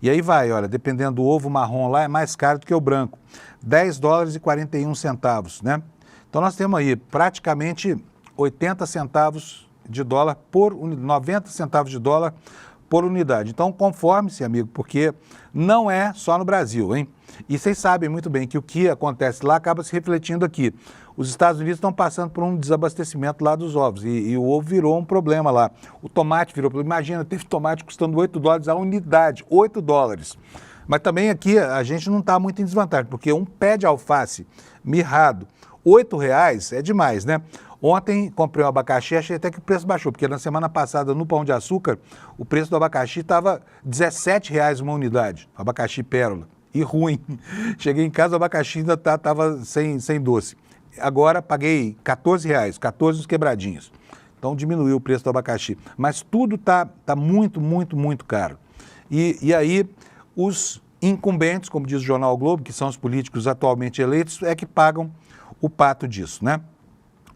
E aí vai, olha, dependendo do ovo marrom lá, é mais caro do que o branco. 10 dólares e 41 centavos, né? Então nós temos aí praticamente 80 centavos de dólar por 90 centavos de dólar por unidade. Então conforme-se, amigo, porque não é só no Brasil, hein? E vocês sabem muito bem que o que acontece lá acaba se refletindo aqui. Os Estados Unidos estão passando por um desabastecimento lá dos ovos e o ovo virou um problema lá. O tomate virou problema. Imagina, teve tomate custando 8 dólares a unidade, 8 dólares. Mas também aqui a gente não está muito em desvantagem, porque um pé de alface mirrado, R$8 é demais, né? Ontem comprei um abacaxi, achei até que o preço baixou, porque na semana passada no Pão de Açúcar o preço do abacaxi estava R$17 uma unidade, abacaxi pérola, e ruim. Cheguei em casa, o abacaxi ainda estava sem doce. Agora paguei R$14, 14 os quebradinhos. Então diminuiu o preço do abacaxi. Mas tudo está muito, muito, muito caro. E aí os incumbentes, como diz o jornal o Globo, que são os políticos atualmente eleitos, é que pagam o pato disso, né?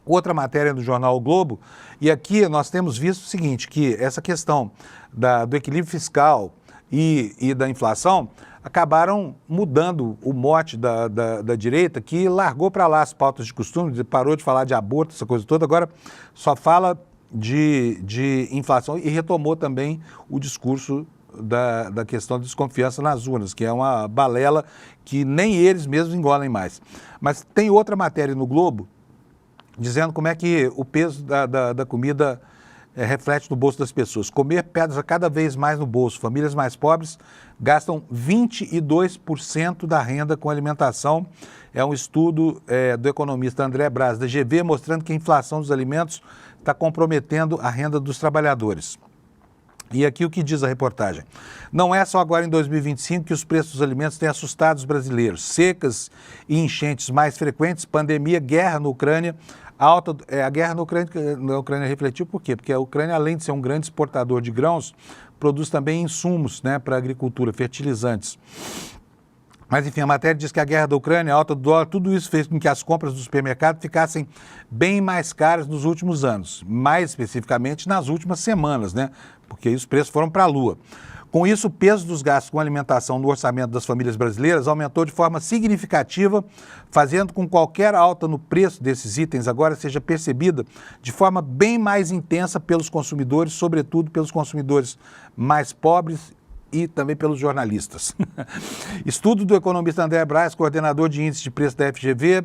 Outra matéria do jornal o Globo, e aqui nós temos visto o seguinte, que essa questão do equilíbrio fiscal e da inflação acabaram mudando o mote da direita, que largou para lá as pautas de costume, parou de falar de aborto, essa coisa toda, agora só fala de inflação e retomou também o discurso da questão de desconfiança nas urnas, que é uma balela que nem eles mesmos engolem mais. Mas tem outra matéria no Globo dizendo como é que o peso da comida reflete no bolso das pessoas. Comer pesa cada vez mais no bolso. Famílias mais pobres gastam 22% da renda com alimentação. É um estudo do economista André Braz, da GV, mostrando que a inflação dos alimentos está comprometendo a renda dos trabalhadores. E aqui o que diz a reportagem. Não é só agora em 2025 que os preços dos alimentos têm assustado os brasileiros. Secas e enchentes mais frequentes, pandemia, guerra na Ucrânia. A guerra na Ucrânia refletiu por quê? Porque a Ucrânia, além de ser um grande exportador de grãos, produz também insumos, né, para a agricultura, fertilizantes. Mas, enfim, a matéria diz que a guerra da Ucrânia, a alta do dólar, tudo isso fez com que as compras do supermercado ficassem bem mais caras nos últimos anos, mais especificamente nas últimas semanas, né? Porque aí os preços foram para a lua. Com isso, o peso dos gastos com alimentação no orçamento das famílias brasileiras aumentou de forma significativa, fazendo com que qualquer alta no preço desses itens agora seja percebida de forma bem mais intensa pelos consumidores, sobretudo pelos consumidores mais pobres e também pelos jornalistas. Estudo do economista André Braz, coordenador de índice de preço da FGV,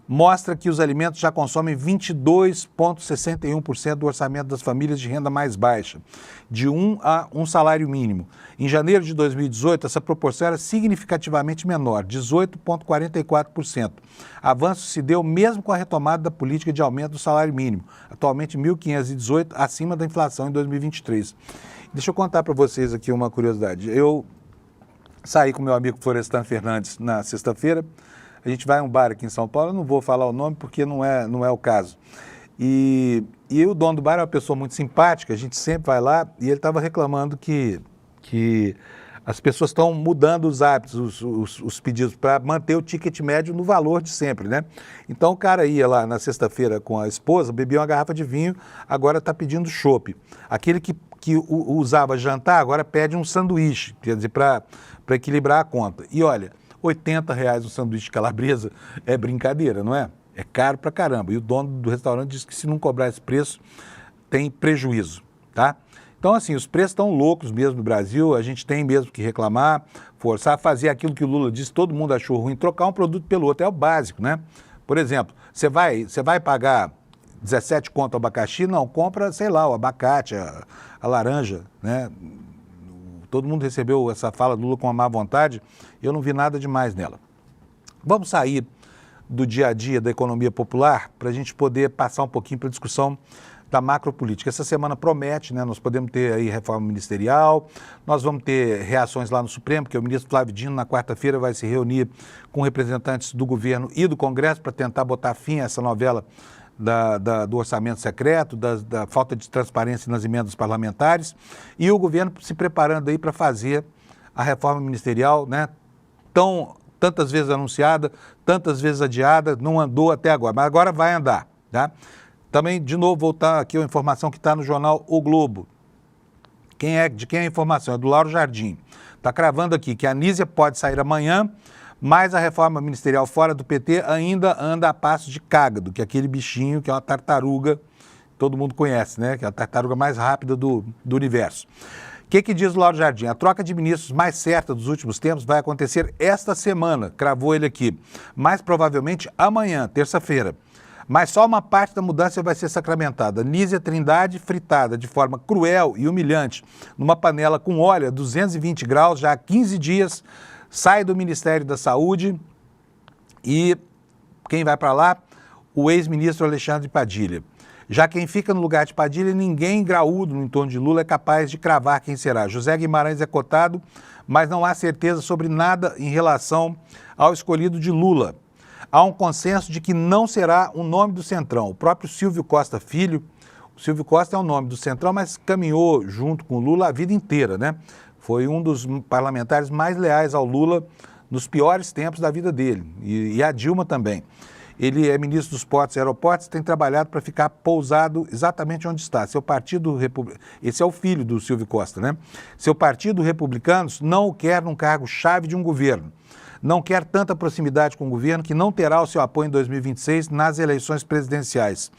mostra que os alimentos já consomem 22,61% do orçamento das famílias de renda mais baixa, de um salário mínimo. Em janeiro de 2018, essa proporção era significativamente menor, 18,44%. Avanço se deu mesmo com a retomada da política de aumento do salário mínimo, atualmente 1.518, acima da inflação em 2023. Deixa eu contar para vocês aqui uma curiosidade. Eu saí com meu amigo Florestan Fernandes na sexta-feira. A gente vai a um bar aqui em São Paulo, eu não vou falar o nome porque não é o caso. E o dono do bar é uma pessoa muito simpática, a gente sempre vai lá, e ele estava reclamando que as pessoas estão mudando os hábitos, os pedidos, para manter o ticket médio no valor de sempre, né? Então o cara ia lá na sexta-feira com a esposa, bebia uma garrafa de vinho, agora está pedindo chopp. Aquele que usava jantar, agora pede um sanduíche, quer dizer, para equilibrar a conta. E olha, R$80 um sanduíche de calabresa é brincadeira, não é? É caro pra caramba. E o dono do restaurante disse que se não cobrar esse preço, tem prejuízo, tá? Então, assim, os preços estão loucos mesmo no Brasil, a gente tem mesmo que reclamar, forçar, fazer aquilo que o Lula disse, todo mundo achou ruim, trocar um produto pelo outro, é o básico, né? Por exemplo, você vai pagar 17 conto o abacaxi? Não, compra, sei lá, o abacate, a laranja, né? Todo mundo recebeu essa fala do Lula com uma má vontade, eu não vi nada demais nela. Vamos sair do dia a dia da economia popular para a gente poder passar um pouquinho para a discussão da macropolítica. Essa semana promete, né? Nós podemos ter aí reforma ministerial, nós vamos ter reações lá no Supremo, porque o ministro Flávio Dino, na quarta-feira, vai se reunir com representantes do governo e do Congresso para tentar botar fim a essa novela do orçamento secreto, da falta de transparência nas emendas parlamentares, e o governo se preparando aí para fazer a reforma ministerial, né? Tantas vezes anunciada, tantas vezes adiada, não andou até agora, mas agora vai andar, tá? Também, de novo, voltar aqui a informação que está no jornal O Globo. De quem é a informação? É do Lauro Jardim. Está cravando aqui que a Anísia pode sair amanhã, mas a reforma ministerial fora do PT ainda anda a passos de cágado, que é aquele bichinho que é uma tartaruga, todo mundo conhece, né? Que é a tartaruga mais rápida do universo. O que diz o Lauro Jardim? A troca de ministros mais certa dos últimos tempos vai acontecer esta semana, cravou ele aqui, mais provavelmente amanhã, terça-feira. Mas só uma parte da mudança vai ser sacramentada. Nízia Trindade fritada de forma cruel e humilhante numa panela com óleo a 220 graus já há 15 dias, sai do Ministério da Saúde e quem vai para lá? O ex-ministro Alexandre Padilha. Já quem fica no lugar de Padilha, ninguém graúdo no entorno de Lula é capaz de cravar quem será. José Guimarães é cotado, mas não há certeza sobre nada em relação ao escolhido de Lula. Há um consenso de que não será o nome do Centrão. O próprio Silvio Costa Filho, o Silvio Costa é o nome do Centrão, mas caminhou junto com o Lula a vida inteira, né? Foi um dos parlamentares mais leais ao Lula nos piores tempos da vida dele, e a Dilma também. Ele é ministro dos Portos e Aeroportos, tem trabalhado para ficar pousado exatamente onde está. Seu partido, esse é o filho do Silvio Costa, né? Seu partido, Republicanos, não o quer num cargo-chave de um governo. Não quer tanta proximidade com o governo que não terá o seu apoio em 2026 nas eleições presidenciais.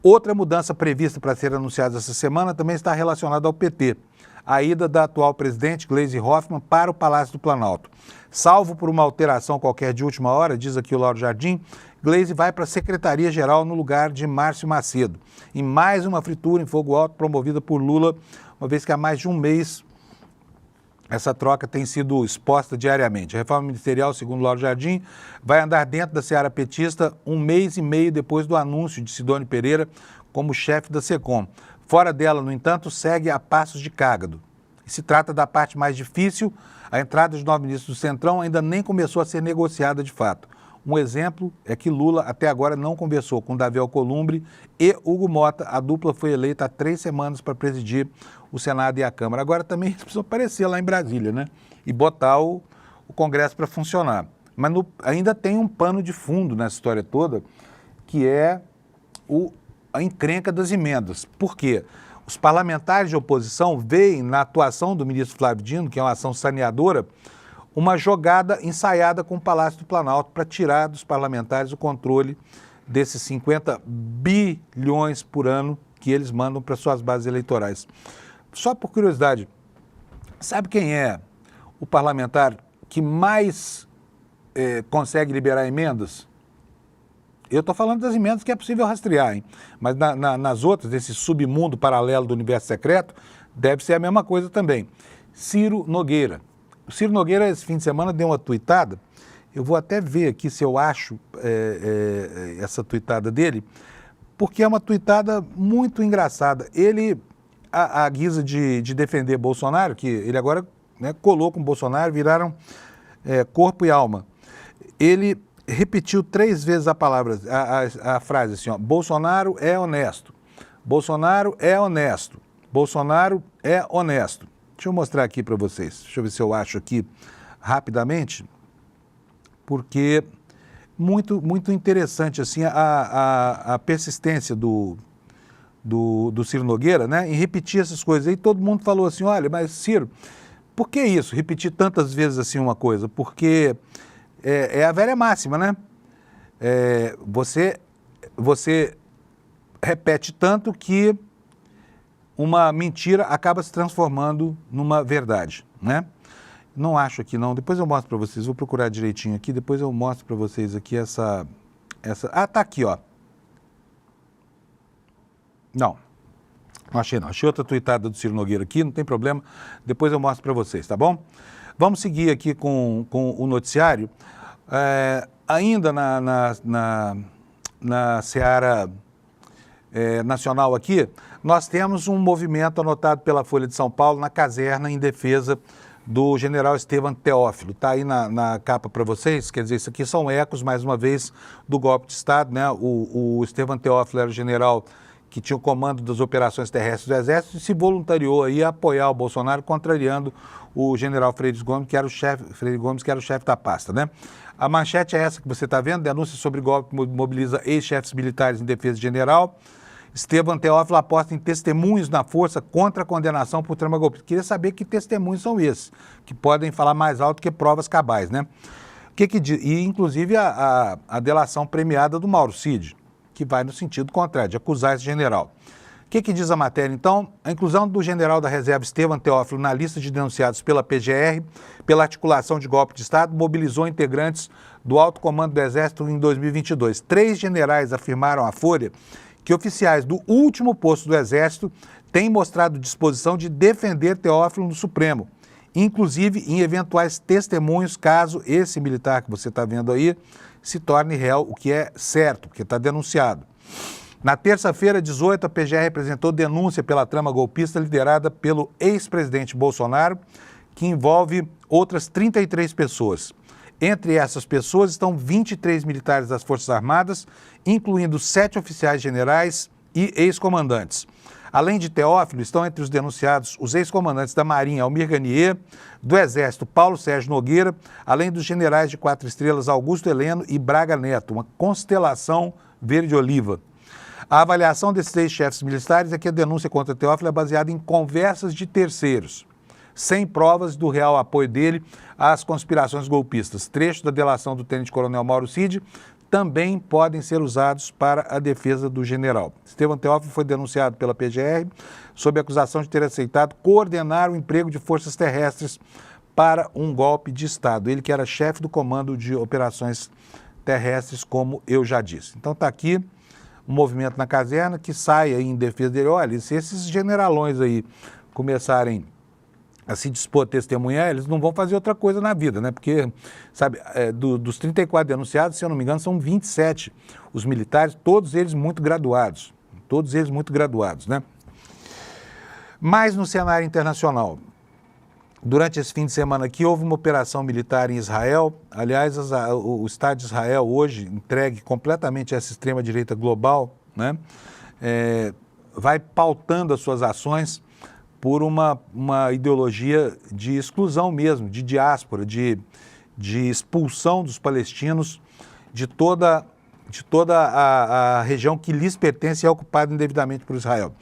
Outra mudança prevista para ser anunciada essa semana também está relacionada ao PT. A ida da atual presidente, Gleisi Hoffmann, para o Palácio do Planalto. Salvo por uma alteração qualquer de última hora, diz aqui o Lauro Jardim, Gleisi vai para a Secretaria-Geral no lugar de Márcio Macedo. Em mais uma fritura em fogo alto promovida por Lula, uma vez que há mais de um mês essa troca tem sido exposta diariamente. A reforma ministerial, segundo Lauro Jardim, vai andar dentro da seara petista um mês e meio depois do anúncio de Sidônio Pereira como chefe da SECOM. Fora dela, no entanto, segue a passos de cágado. E se trata da parte mais difícil, a entrada de novos ministros do Centrão ainda nem começou a ser negociada de fato. Um exemplo é que Lula até agora não conversou com Davi Alcolumbre e Hugo Mota. A dupla foi eleita há 3 semanas para presidir o Senado e a Câmara. Agora também eles precisam aparecer lá em Brasília, né? E botar o Congresso para funcionar. Mas ainda tem um pano de fundo nessa história toda, que é a encrenca das emendas. Por quê? Os parlamentares de oposição veem na atuação do ministro Flávio Dino, que é uma ação saneadora, uma jogada ensaiada com o Palácio do Planalto para tirar dos parlamentares o controle desses 50 bilhões por ano que eles mandam para suas bases eleitorais. Só por curiosidade, sabe quem é o parlamentar que mais consegue liberar emendas? Eu estou falando das emendas que é possível rastrear, hein? Mas nas outras, desse submundo paralelo do universo secreto, deve ser a mesma coisa também. Ciro Nogueira. O Ciro Nogueira, esse fim de semana, deu uma tuitada. Eu vou até ver aqui se eu acho essa tuitada dele, porque é uma tuitada muito engraçada. Ele, à guisa de defender Bolsonaro, que ele agora, né, colou com Bolsonaro, viraram corpo e alma. Ele repetiu 3 vezes a frase assim, ó, Bolsonaro é honesto, Bolsonaro é honesto, Bolsonaro é honesto. Deixa eu mostrar aqui para vocês, deixa eu ver se eu acho aqui rapidamente, porque muito interessante assim a persistência do Ciro Nogueira, né, em repetir essas coisas. Aí todo mundo falou assim, olha, mas Ciro, por que isso? Repetir tantas vezes assim uma coisa? Porque é a velha máxima, né? Você repete tanto que uma mentira acaba se transformando numa verdade, né? Não acho aqui não, depois eu mostro para vocês, vou procurar direitinho aqui, depois eu mostro para vocês aqui essa... Ah, tá aqui, ó. Não achei não, achei outra tuitada do Ciro Nogueira aqui, não tem problema, depois eu mostro para vocês, tá bom? Vamos seguir aqui com o noticiário. Ainda na seara nacional aqui, nós temos um movimento anotado pela Folha de São Paulo na caserna em defesa do general Estevam Teófilo. Está aí na capa para vocês, quer dizer, isso aqui são ecos, mais uma vez, do golpe de Estado, né? O Estevam Teófilo era o general que tinha o comando das operações terrestres do Exército e se voluntariou aí a apoiar o Bolsonaro, contrariando o general Freire Gomes, que era o chefe da pasta, né? A manchete é essa que você está vendo, denúncia sobre golpe mobiliza ex-chefes militares em defesa de general. Estevam Teófilo aposta em testemunhos na força contra a condenação por trama golpista. Queria saber que testemunhos são esses, que podem falar mais alto que provas cabais, né? E, inclusive, a delação premiada do Mauro Cid, que vai no sentido contrário, de acusar esse general. O que diz a matéria, então? A inclusão do general da reserva Estevam Teófilo na lista de denunciados pela PGR, pela articulação de golpe de Estado, mobilizou integrantes do alto comando do Exército em 2022. 3 generais afirmaram à Folha que oficiais do último posto do Exército têm mostrado disposição de defender Teófilo no Supremo, inclusive em eventuais testemunhos, caso esse militar que você está vendo aí se torne réu, o que é certo, porque está denunciado. Na terça-feira, 18, a PGR apresentou denúncia pela trama golpista liderada pelo ex-presidente Bolsonaro, que envolve outras 33 pessoas. Entre essas pessoas estão 23 militares das Forças Armadas, incluindo 7 oficiais generais e ex-comandantes. Além de Teófilo, estão entre os denunciados os ex-comandantes da Marinha, Almir Garnier, do Exército, Paulo Sérgio Nogueira, além dos generais de 4 estrelas, Augusto Heleno e Braga Neto, uma constelação verde-oliva. A avaliação desses 6 chefes militares é que a denúncia contra Teófilo é baseada em conversas de terceiros, sem provas do real apoio dele às conspirações golpistas. Trechos da delação do tenente-coronel Mauro Cid também podem ser usados para a defesa do general. Estevam Teófilo foi denunciado pela PGR sob a acusação de ter aceitado coordenar o emprego de forças terrestres para um golpe de Estado. Ele que era chefe do comando de operações terrestres, como eu já disse. Então está aqui um movimento na caserna que sai aí em defesa dele. Olha, se esses generalões aí começarem a se dispor a testemunhar, eles não vão fazer outra coisa na vida, né? Porque, sabe, dos 34 denunciados, se eu não me engano, são 27 os militares, todos eles muito graduados, né? Mas no cenário internacional, durante esse fim de semana aqui, houve uma operação militar em Israel. Aliás, o Estado de Israel hoje, entregue completamente a essa extrema-direita global, né? Vai pautando as suas ações por uma ideologia de exclusão mesmo, de diáspora, de expulsão dos palestinos de toda a região que lhes pertence e é ocupada indevidamente por Israel.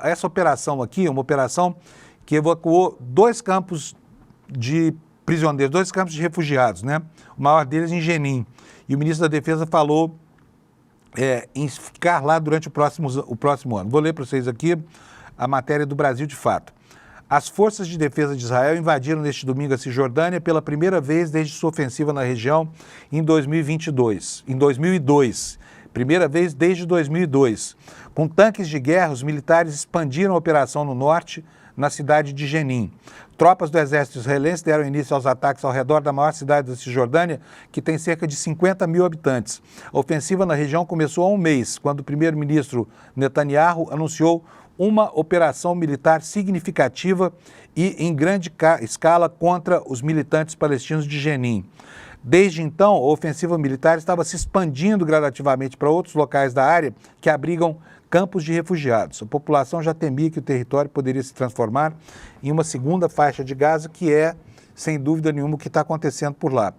Essa operação aqui é uma operação que evacuou 2 campos de prisioneiros, 2 campos de refugiados, né? O maior deles em Jenin. E o ministro da Defesa falou em ficar lá durante o próximo ano. Vou ler para vocês aqui a matéria do Brasil de Fato. As forças de defesa de Israel invadiram neste domingo a Cisjordânia pela primeira vez desde sua ofensiva na região em 2002. Primeira vez desde 2002. Com tanques de guerra, os militares expandiram a operação no norte, na cidade de Jenin. Tropas do exército israelense deram início aos ataques ao redor da maior cidade da Cisjordânia, que tem cerca de 50 mil habitantes. A ofensiva na região começou há um mês, quando o primeiro-ministro Netanyahu anunciou uma operação militar significativa e em grande escala contra os militantes palestinos de Jenin. Desde então, a ofensiva militar estava se expandindo gradativamente para outros locais da área que abrigam campos de refugiados. A população já temia que o território poderia se transformar em uma segunda faixa de Gaza, que é, sem dúvida nenhuma, o que está acontecendo por lá.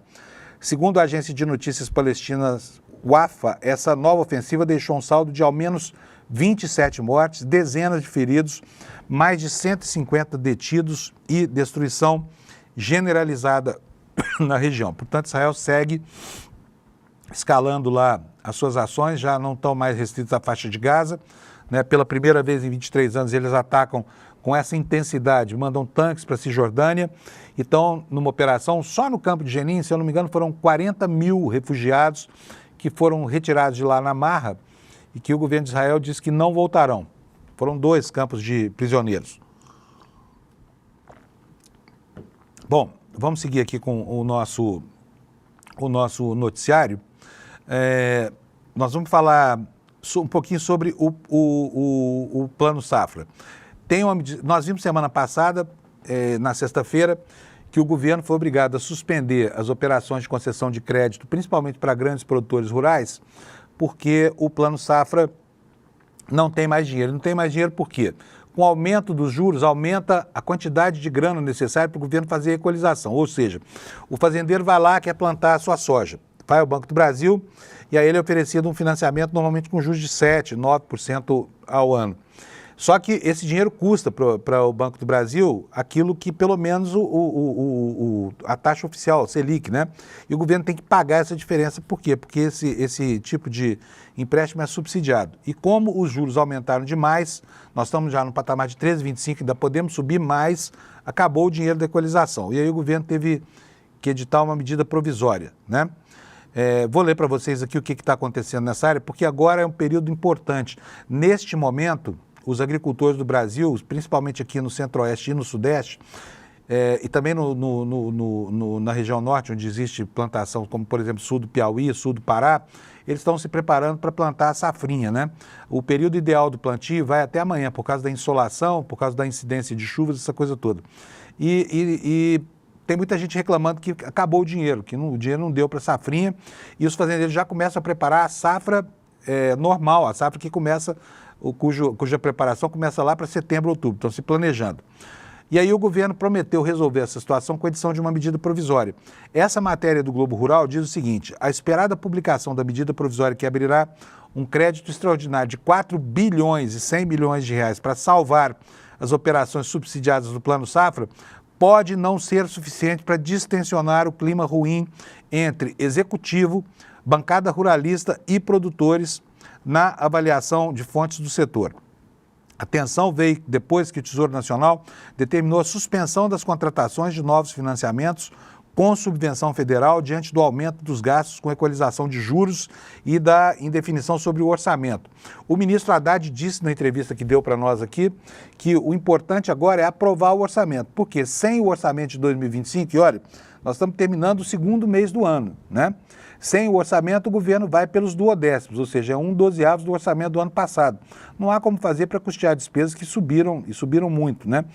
Segundo a agência de notícias palestinas Wafa, essa nova ofensiva deixou um saldo de ao menos 27 mortes, dezenas de feridos, mais de 150 detidos e destruição generalizada na região. Portanto, Israel segue escalando lá as suas ações, já não estão mais restritos à faixa de Gaza, né? Pela primeira vez em 23 anos eles atacam com essa intensidade, mandam tanques para a Cisjordânia e estão numa operação, só no campo de Jenin, se eu não me engano, foram 40 mil refugiados que foram retirados de lá na marra e que o governo de Israel disse que não voltarão. Foram 2 campos de prisioneiros. Bom, vamos seguir aqui com o nosso noticiário. Nós vamos falar um pouquinho sobre o Plano Safra. Nós vimos semana passada, na sexta-feira, que o governo foi obrigado a suspender as operações de concessão de crédito, principalmente para grandes produtores rurais, porque o Plano Safra não tem mais dinheiro. Não tem mais dinheiro por quê? Com o aumento dos juros, aumenta a quantidade de grana necessária para o governo fazer a equalização. Ou seja, o fazendeiro vai lá, quer plantar a sua soja. vai ao Banco do Brasil e a ele é oferecido um financiamento normalmente com juros de 7%, 9% ao ano. Só que esse dinheiro custa para o Banco do Brasil aquilo que pelo menos a taxa oficial, Selic, né? E o governo tem que pagar essa diferença. Por quê? Porque esse tipo de empréstimo é subsidiado. E como os juros aumentaram demais, nós estamos já no patamar de 13,25, ainda podemos subir mais, acabou o dinheiro da equalização. E aí o governo teve que editar uma medida provisória, né? Vou ler para vocês aqui o que está acontecendo nessa área, porque agora é um período importante. Neste momento, os agricultores do Brasil, principalmente aqui no Centro-Oeste e no Sudeste, e também na região Norte, onde existe plantação, como por exemplo sul do Piauí, sul do Pará, eles estão se preparando para plantar a safrinha, né? O período ideal do plantio vai até amanhã, por causa da insolação, por causa da incidência de chuvas, essa coisa toda. E tem muita gente reclamando que acabou o dinheiro, que o dinheiro não deu para a safrinha, e os fazendeiros já começam a preparar a safra normal, a safra que começa, cuja preparação começa lá para setembro, outubro, estão se planejando. E aí o governo prometeu resolver essa situação com a edição de uma medida provisória. Essa matéria do Globo Rural diz o seguinte: a esperada publicação da medida provisória que abrirá um crédito extraordinário de 4 bilhões e 100 milhões de reais para salvar as operações subsidiadas do Plano Safra pode não ser suficiente para distensionar o clima ruim entre executivo, bancada ruralista e produtores na avaliação de fontes do setor. A tensão veio depois que o Tesouro Nacional determinou a suspensão das contratações de novos financiamentos com subvenção federal diante do aumento dos gastos com equalização de juros e da indefinição sobre o orçamento. O ministro Haddad disse na entrevista que deu para nós aqui que o importante agora é aprovar o orçamento, porque sem o orçamento de 2025, e olha, nós estamos terminando o segundo mês do ano, né? Sem o orçamento, o governo vai pelos duodécimos, ou seja, 1/12 do orçamento do ano passado. Não há como fazer para custear despesas que subiram, e subiram muito, né?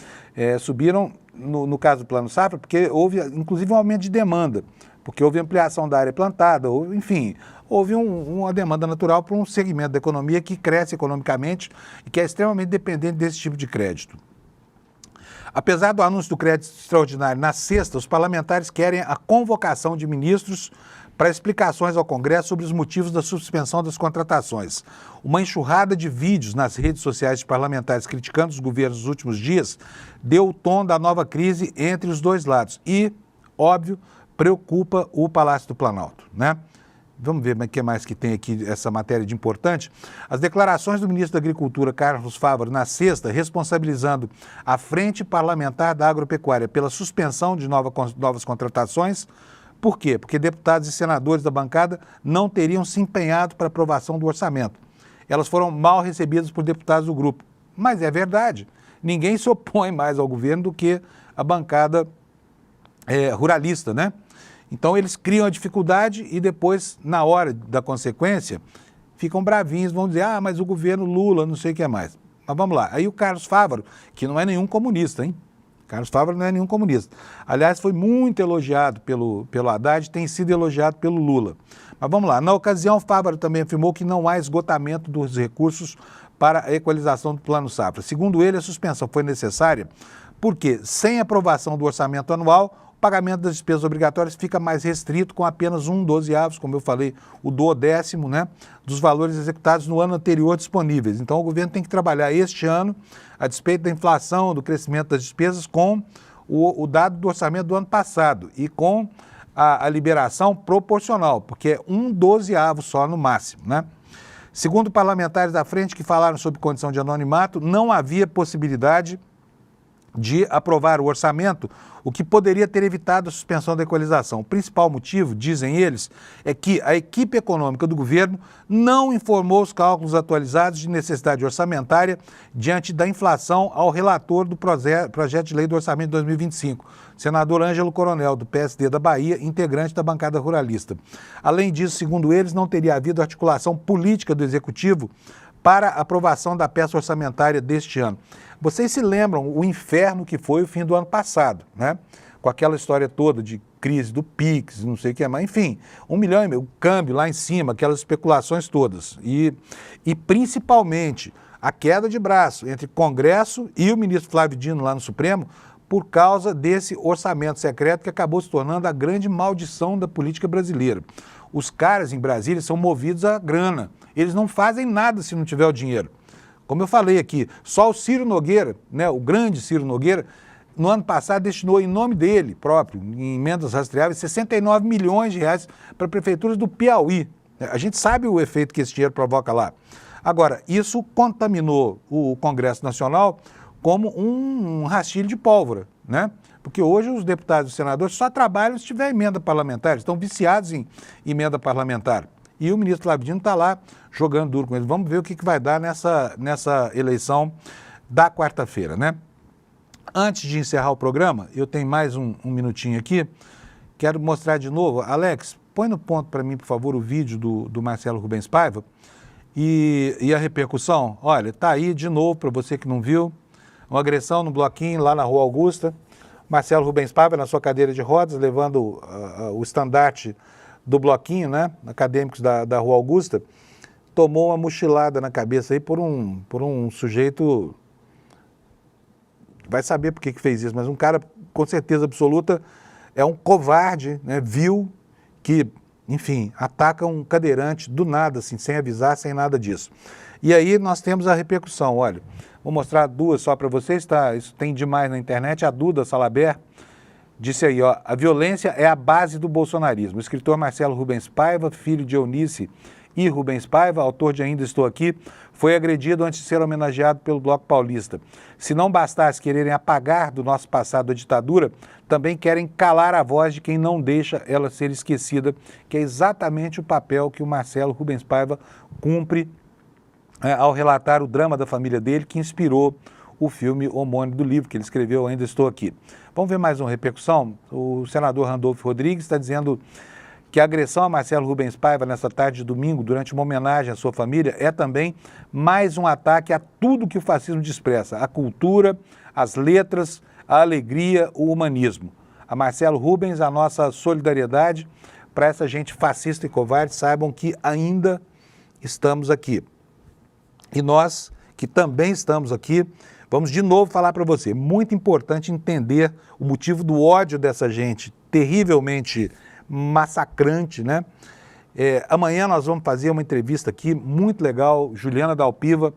Subiram, no caso do Plano Safra, porque houve, inclusive, um aumento de demanda, porque houve ampliação da área plantada, houve uma demanda natural para um segmento da economia que cresce economicamente e que é extremamente dependente desse tipo de crédito. Apesar do anúncio do crédito extraordinário na sexta, os parlamentares querem a convocação de ministros para explicações ao Congresso sobre os motivos da suspensão das contratações. Uma enxurrada de vídeos nas redes sociais de parlamentares criticando os governos nos últimos dias deu o tom da nova crise entre os dois lados e, óbvio, preocupa o Palácio do Planalto, né? Vamos ver o que mais que tem aqui essa matéria de importante. As declarações do ministro da Agricultura, Carlos Fávaro, na sexta, responsabilizando a Frente Parlamentar da Agropecuária pela suspensão de novas contratações. Por quê? Porque deputados e senadores da bancada não teriam se empenhado para aprovação do orçamento. Elas foram mal recebidas por deputados do grupo. Mas é verdade, ninguém se opõe mais ao governo do que a bancada ruralista, né? Então eles criam a dificuldade e depois, na hora da consequência, ficam bravinhos, vão dizer, mas o governo Lula, não sei o que é mais. Mas vamos lá, aí o Carlos Fávaro, que não é nenhum comunista, hein? Carlos Fávaro não é nenhum comunista. Aliás, foi muito elogiado pelo Haddad, tem sido elogiado pelo Lula. Mas vamos lá, na ocasião, Fávaro também afirmou que não há esgotamento dos recursos para a equalização do Plano Safra. Segundo ele, a suspensão foi necessária porque, sem aprovação do orçamento anual, o pagamento das despesas obrigatórias fica mais restrito com apenas 1/12, como eu falei, o duodécimo, né, dos valores executados no ano anterior disponíveis. Então, o governo tem que trabalhar este ano, a despeito da inflação, do crescimento das despesas, com o dado do orçamento do ano passado e com a liberação proporcional, porque é 1/12 só no máximo, né? Segundo parlamentares da frente que falaram sobre condição de anonimato, não havia possibilidade de aprovar o orçamento, o que poderia ter evitado a suspensão da equalização. O principal motivo, dizem eles, é que a equipe econômica do governo não informou os cálculos atualizados de necessidade orçamentária diante da inflação ao relator do projeto de lei do orçamento de 2025, senador Ângelo Coronel, do PSD da Bahia, integrante da bancada ruralista. Além disso, segundo eles, não teria havido articulação política do Executivo para a aprovação da peça orçamentária deste ano. Vocês se lembram o inferno que foi o fim do ano passado, né? Com aquela história toda de crise do Pix, não sei o que mais, enfim, 1,5 milhão, o câmbio lá em cima, aquelas especulações todas. E principalmente a queda de braço entre Congresso e o ministro Flávio Dino lá no Supremo por causa desse orçamento secreto que acabou se tornando a grande maldição da política brasileira. Os caras em Brasília são movidos à grana. Eles não fazem nada se não tiver o dinheiro. Como eu falei aqui, só o Ciro Nogueira, né, o grande Ciro Nogueira, no ano passado destinou em nome dele próprio, em emendas rastreáveis, 69 milhões de reais para prefeituras do Piauí. A gente sabe o efeito que esse dinheiro provoca lá. Agora, isso contaminou o Congresso Nacional como um rastilho de pólvora, né? Porque hoje os deputados e os senadores só trabalham se tiver emenda parlamentar, eles estão viciados em emenda parlamentar. E o ministro Flávio Dino está lá jogando duro com eles. Vamos ver o que vai dar nessa eleição da quarta-feira, né? Antes de encerrar o programa, eu tenho mais um minutinho aqui. Quero mostrar de novo. Alex, põe no ponto para mim, por favor, o vídeo do Marcelo Rubens Paiva e a repercussão. Olha, tá aí de novo, para você que não viu, uma agressão no bloquinho lá na Rua Augusta. Marcelo Rubens Paiva na sua cadeira de rodas, levando o estandarte do bloquinho, né, acadêmicos da Rua Augusta, tomou uma mochilada na cabeça aí por um sujeito... Vai saber por que fez isso, mas um cara, com certeza absoluta, é um covarde, né, vil, que, enfim, ataca um cadeirante do nada, assim, sem avisar, sem nada disso. E aí nós temos a repercussão, olha, vou mostrar duas só para vocês, tá? Isso tem demais na internet. A Duda Salaber disse aí, ó, a violência é a base do bolsonarismo. O escritor Marcelo Rubens Paiva, filho de Eunice e Rubens Paiva, autor de Ainda Estou Aqui, foi agredido antes de ser homenageado pelo Bloco Paulista. Se não bastasse quererem apagar do nosso passado a ditadura, também querem calar a voz de quem não deixa ela ser esquecida, que é exatamente o papel que o Marcelo Rubens Paiva cumpre ao relatar o drama da família dele, que inspirou o filme homônimo do livro que ele escreveu, Ainda Estou Aqui. Vamos ver mais uma repercussão? O senador Randolfo Rodrigues está dizendo que a agressão a Marcelo Rubens Paiva nessa tarde de domingo, durante uma homenagem à sua família, é também mais um ataque a tudo que o fascismo despreza, a cultura, as letras, a alegria, o humanismo. A Marcelo Rubens, a nossa solidariedade para essa gente fascista e covarde, saibam que ainda estamos aqui. E nós, que também estamos aqui, vamos de novo falar para você, muito importante entender o motivo do ódio dessa gente terrivelmente massacrante, né? Amanhã nós vamos fazer uma entrevista aqui muito legal, Juliana Dalpiva,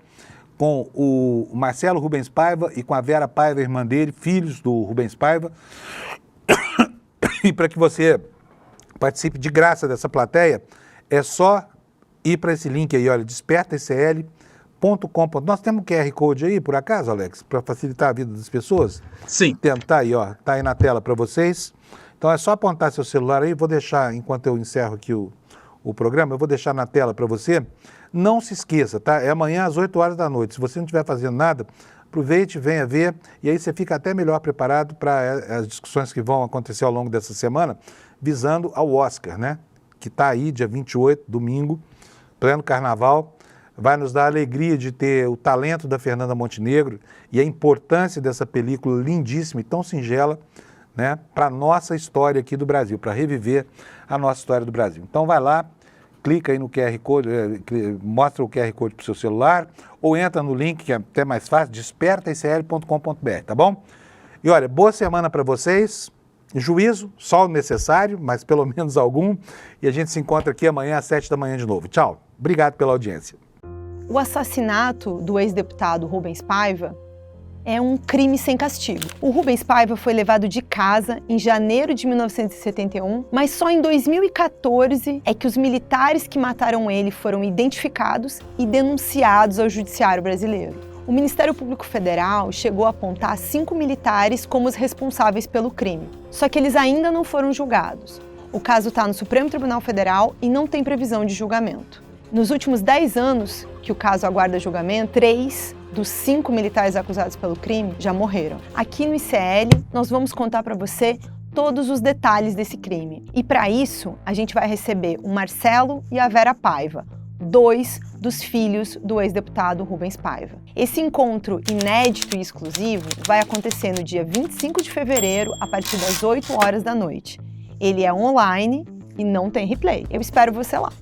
com o Marcelo Rubens Paiva e com a Vera Paiva, irmã dele, filhos do Rubens Paiva. E para que você participe de graça dessa plateia, é só ir para esse link aí, olha, despertascl.com. Nós temos um QR Code aí, por acaso, Alex, para facilitar a vida das pessoas? Sim. Tá aí, ó, tá aí na tela para vocês. Então é só apontar seu celular aí, vou deixar, enquanto eu encerro aqui o programa, eu vou deixar na tela para você. Não se esqueça, tá? É amanhã às 8 horas da noite. Se você não estiver fazendo nada, aproveite, venha ver, e aí você fica até melhor preparado para as discussões que vão acontecer ao longo dessa semana, visando ao Oscar, né? Que está aí, dia 28, domingo, pleno carnaval. Vai nos dar a alegria de ter o talento da Fernanda Montenegro e a importância dessa película lindíssima e tão singela, né, para a nossa história aqui do Brasil, para reviver a nossa história do Brasil. Então vai lá, clica aí no QR Code, mostra o QR Code para o seu celular, ou entra no link, que é até mais fácil, despertascl.com.br, tá bom? E olha, boa semana para vocês, juízo, só o necessário, mas pelo menos algum, e a gente se encontra aqui amanhã às 7 da manhã de novo. Tchau, obrigado pela audiência. O assassinato do ex-deputado Rubens Paiva é um crime sem castigo. O Rubens Paiva foi levado de casa em janeiro de 1971, mas só em 2014 é que os militares que mataram ele foram identificados e denunciados ao Judiciário brasileiro. O Ministério Público Federal chegou a apontar 5 militares como os responsáveis pelo crime, só que eles ainda não foram julgados. O caso está no Supremo Tribunal Federal e não tem previsão de julgamento. Nos últimos 10 anos que o caso aguarda julgamento, 3 dos 5 militares acusados pelo crime já morreram. Aqui no ICL, nós vamos contar para você todos os detalhes desse crime. E para isso, a gente vai receber o Marcelo e a Vera Paiva, 2 dos filhos do ex-deputado Rubens Paiva. Esse encontro inédito e exclusivo vai acontecer no dia 25 de fevereiro, a partir das 8 horas da noite. Ele é online e não tem replay. Eu espero você lá.